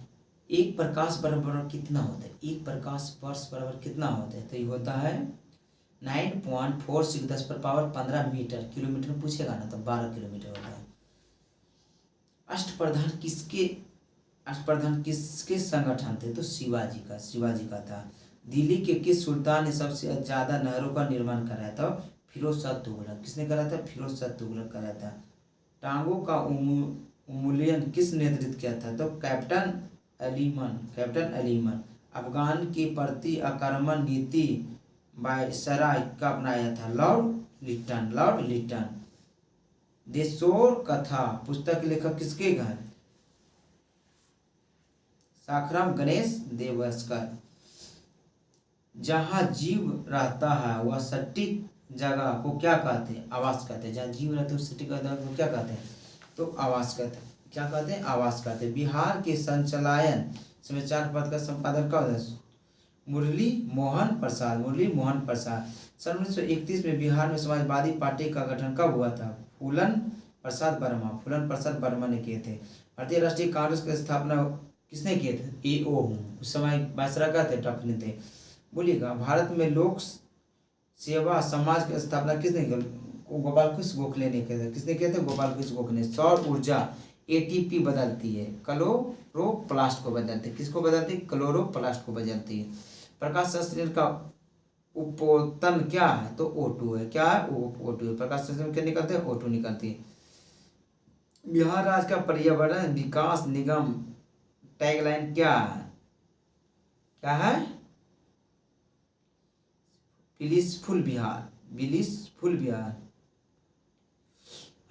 S1: एक प्रकाश बराबर कितना होता है? एक प्रकाश वर्ष बराबर कितना होता है? तो ये होता है 9.46 10 पर पावर 15 मीटर। किलोमीटर पूछेगा ना तो 12 किलोमीटर होता है। अष्टप्रधान किसके संगठन थे? तो शिवाजी का था। दिल्ली के किस सुल्तान ने सबसे ज्यादा नहरों का निर्माण कराया था? फिरोज शाह तुगलक। किसने कराया था? फिरोज शाह तुगलक कराया था। टांगों का उन्मूलन किस नेतृत्व किया था? तो कैप्टन अलीमन। अफगान के प्रति आक्रमण नीति वायसराय का अपनाया था? लॉर्ड लिटन। देशोर कथा पुस्तक लेखक किसके घर? शाखराम गणेश देवस्कर। जहाँ जीव रहता है वह सटीक जगह को क्या कहते हैं? आवास कहते हैं। जहाँ जीव रहते हैं उस सटीक जगह को क्या कहते हैं? तो आवास कहते हैं। क्या कहते हैं? आवास कहते हैं। बिहार के संचालयन समाचार पत्र का संपादन कौन है? मुरली मोहन प्रसाद। मुरली मोहन प्रसाद। सन 1931 में बिहार में समाजवादी पार्टी का गठन कब हुआ था? फूलन प्रसाद वर्मा। फूलन प्रसाद वर्मा ने किए थे। भारतीय राष्ट्रीय कांग्रेस की स्थापना किसने किए थे? A.O. हूँ। उस समय वायसराय का थे, टफनी थे। बोलिएगा भारत में लोक सेवा समाज की स्थापना किसने की? गोपाल कृष्ण गोखले ने किया था। किसने किया था? गोपाल कृष्ण गोखले। सौर ऊर्जा ATP बदलती है, क्लोरोप्लास्ट को बदलती है। किसको बदलती है? क्लोरोप्लास्ट को बदलती है। प्रकाश संश्लेषण का उपोतन क्या है? तो O2 है। क्या है? O2 है। प्रकाश संश्लेषण क्या निकलते हैं? O2 निकलती है। बिहार राज्य का पर्यावरण विकास निगम टैगलाइन क्या है? क्या है? पीसफुल बिहार। पीसफुल बिहार।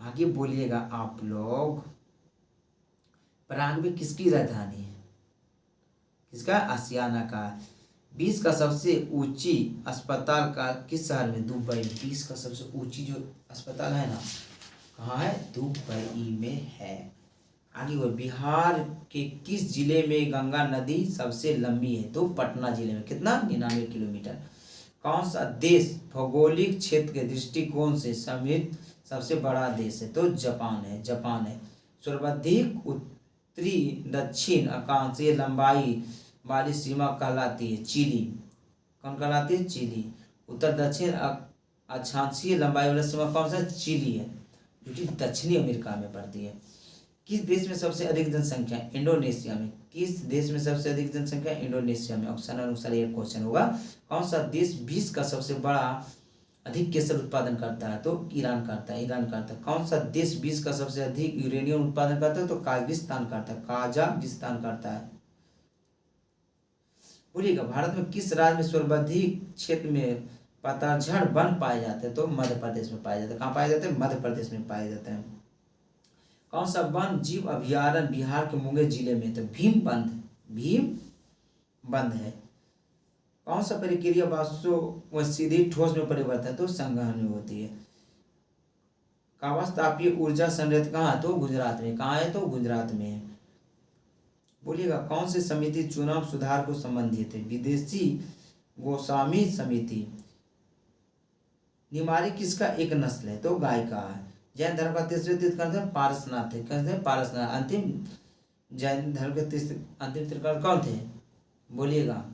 S1: आगे बोलिएगा आप लोग। प्राग में किसकी राजधानी है? किसका? आसियाना का। विश्व का सबसे ऊंची अस्पताल का किस शहर में? दुबई। विश्व का सबसे ऊंची जो अस्पताल है ना, कहाँ है? दुबई में है। आगे वो बिहार के किस जिले में गंगा नदी सबसे लंबी है? तो पटना जिले में। कितना? 99 किलोमीटर। कौन सा देश भौगोलिक क्षेत्र के दृष्टिकोण से समृद्ध सबसे बड़ा देश है? तो जापान है। जापान है। सर्वाधिक उत्तरी दक्षिण अक्षांशीय लंबाई वाली सीमा कहलाती है? चिली। कौन कहलाती है? चिली। उत्तर दक्षिण अक्षांशीय लंबाई वाली सीमा कौन सा? चिली है, जो कि दक्षिणी अमेरिका में पड़ती है। किस देश में सबसे अधिक जनसंख्या? इंडोनेशिया में। किस देश में सबसे अधिक जनसंख्या? इंडोनेशिया में। ऑप्शन अनुसार ये क्वेश्चन होगा। कौन सा देश विश्व का सबसे बड़ा अधिक केसर उत्पादन करता है? तो ईरान करता है। ईरान करता है। कौन सा देश विश्व का सबसे अधिक यूरेनियम उत्पादन करता है? तो काजाकिस्तान करता है। काजाकिस्तान करता है। बोलिएगा भारत में किस राज्य में सर्वाधिक क्षेत्र में पतझड़ वन पाए जाते हैं? तो मध्य प्रदेश में पाए जाते हैं। कहाँ पाए जाते हैं? मध्य प्रदेश में पाए जाते हैं। कौन सा वन जीव अभयारण्य बिहार के मुंगेर जिले में? तो भीम बंध है। कौन सा प्रक्रिया वाष्पों व सीधी ठोस में परिवर्तन? तो संघनन में होती है। कावस तापीय ऊर्जा संयंत्र कहाँ है? तो गुजरात में। कहाँ है? तो गुजरात में है। बोलिएगा कौन सी समिति चुनाव सुधार को संबंधित है? विदेशी गोस्वामी समिति। निमाड़ी किसका एक नस्ल है? तो गाय का है। जैन धर्म का तीसरे तीर्थंकर पारसनाथ है। कैसे? पारसनाथ। अंतिम जैन धर्म के अंतिम तीर्थंकर कौन थे? बोलिएगा।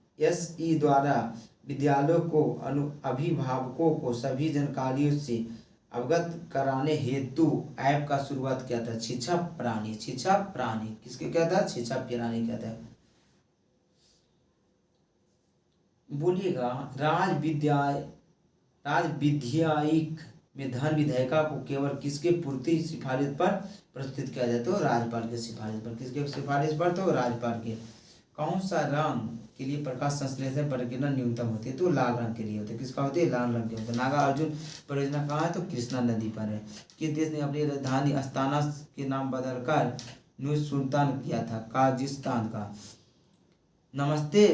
S1: CBSE द्वारा विद्यालयों को अभिभावकों को सभी जानकारियों से अवगत कराने हेतु ऐप का शुरुआत किया था? शिक्षा प्राणी। शिक्षा प्राणी किसके क्या था? शिक्षा प्राणी क्या था? बोलिएगा राज विधायिक में धन विधायिका को केवल किसके पूर्ति सिफारिश पर प्रस्तुत किया जाए? तो राज्यपाल के सिफारिश पर। किसके सिफारिश पर? तो राज्यपाल के। कौन सा रंग के लिए प्रकाश संश्लेषण प्रक्रिया न्यूनतम होती है? तो लाल रंग के लिए होती है। किसका होती है? लाल रंग के होता है। नागार्जुन परियोजना कहाँ है? तो कृष्णा नदी पर है। किस देश ने अपनी राजधानी अस्ताना के नाम बदलकर नूर सुल्तान किया था? काजाकिस्तान का। नमस्ते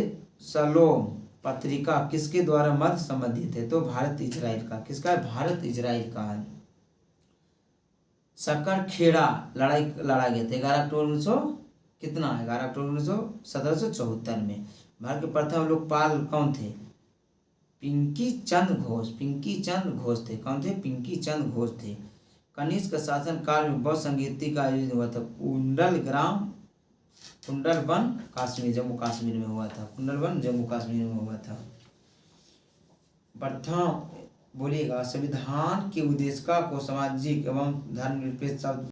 S1: सलोम पत्रिका किसके द्वारा मत संबंधित है? तो भारत इजराइल का। किसका है? भारत इजराइल का है। सकरखेड़ा लड़ाई लड़ा गया था 11 अक्टूबर 1900 कितना? 11 अक्टूबर 1774 में। भारत के प्रथम लोकपाल कौन थे? पिंकी चंद्र घोष। पिंकी चंद्र घोष थे। कौन थे? पिंकी चंद्र घोष थे। कनिष्क शासन काल में बौद्ध संगीति का आयोजन हुआ था? कुंडलवन काश्मीर जम्मू कश्मीर में हुआ था। कुंडलवन जम्मू कश्मीर में हुआ था। प्रथम बोलिएगा संविधान के उद्देश्य को सामाजिक एवं धर्मनिरपेक्ष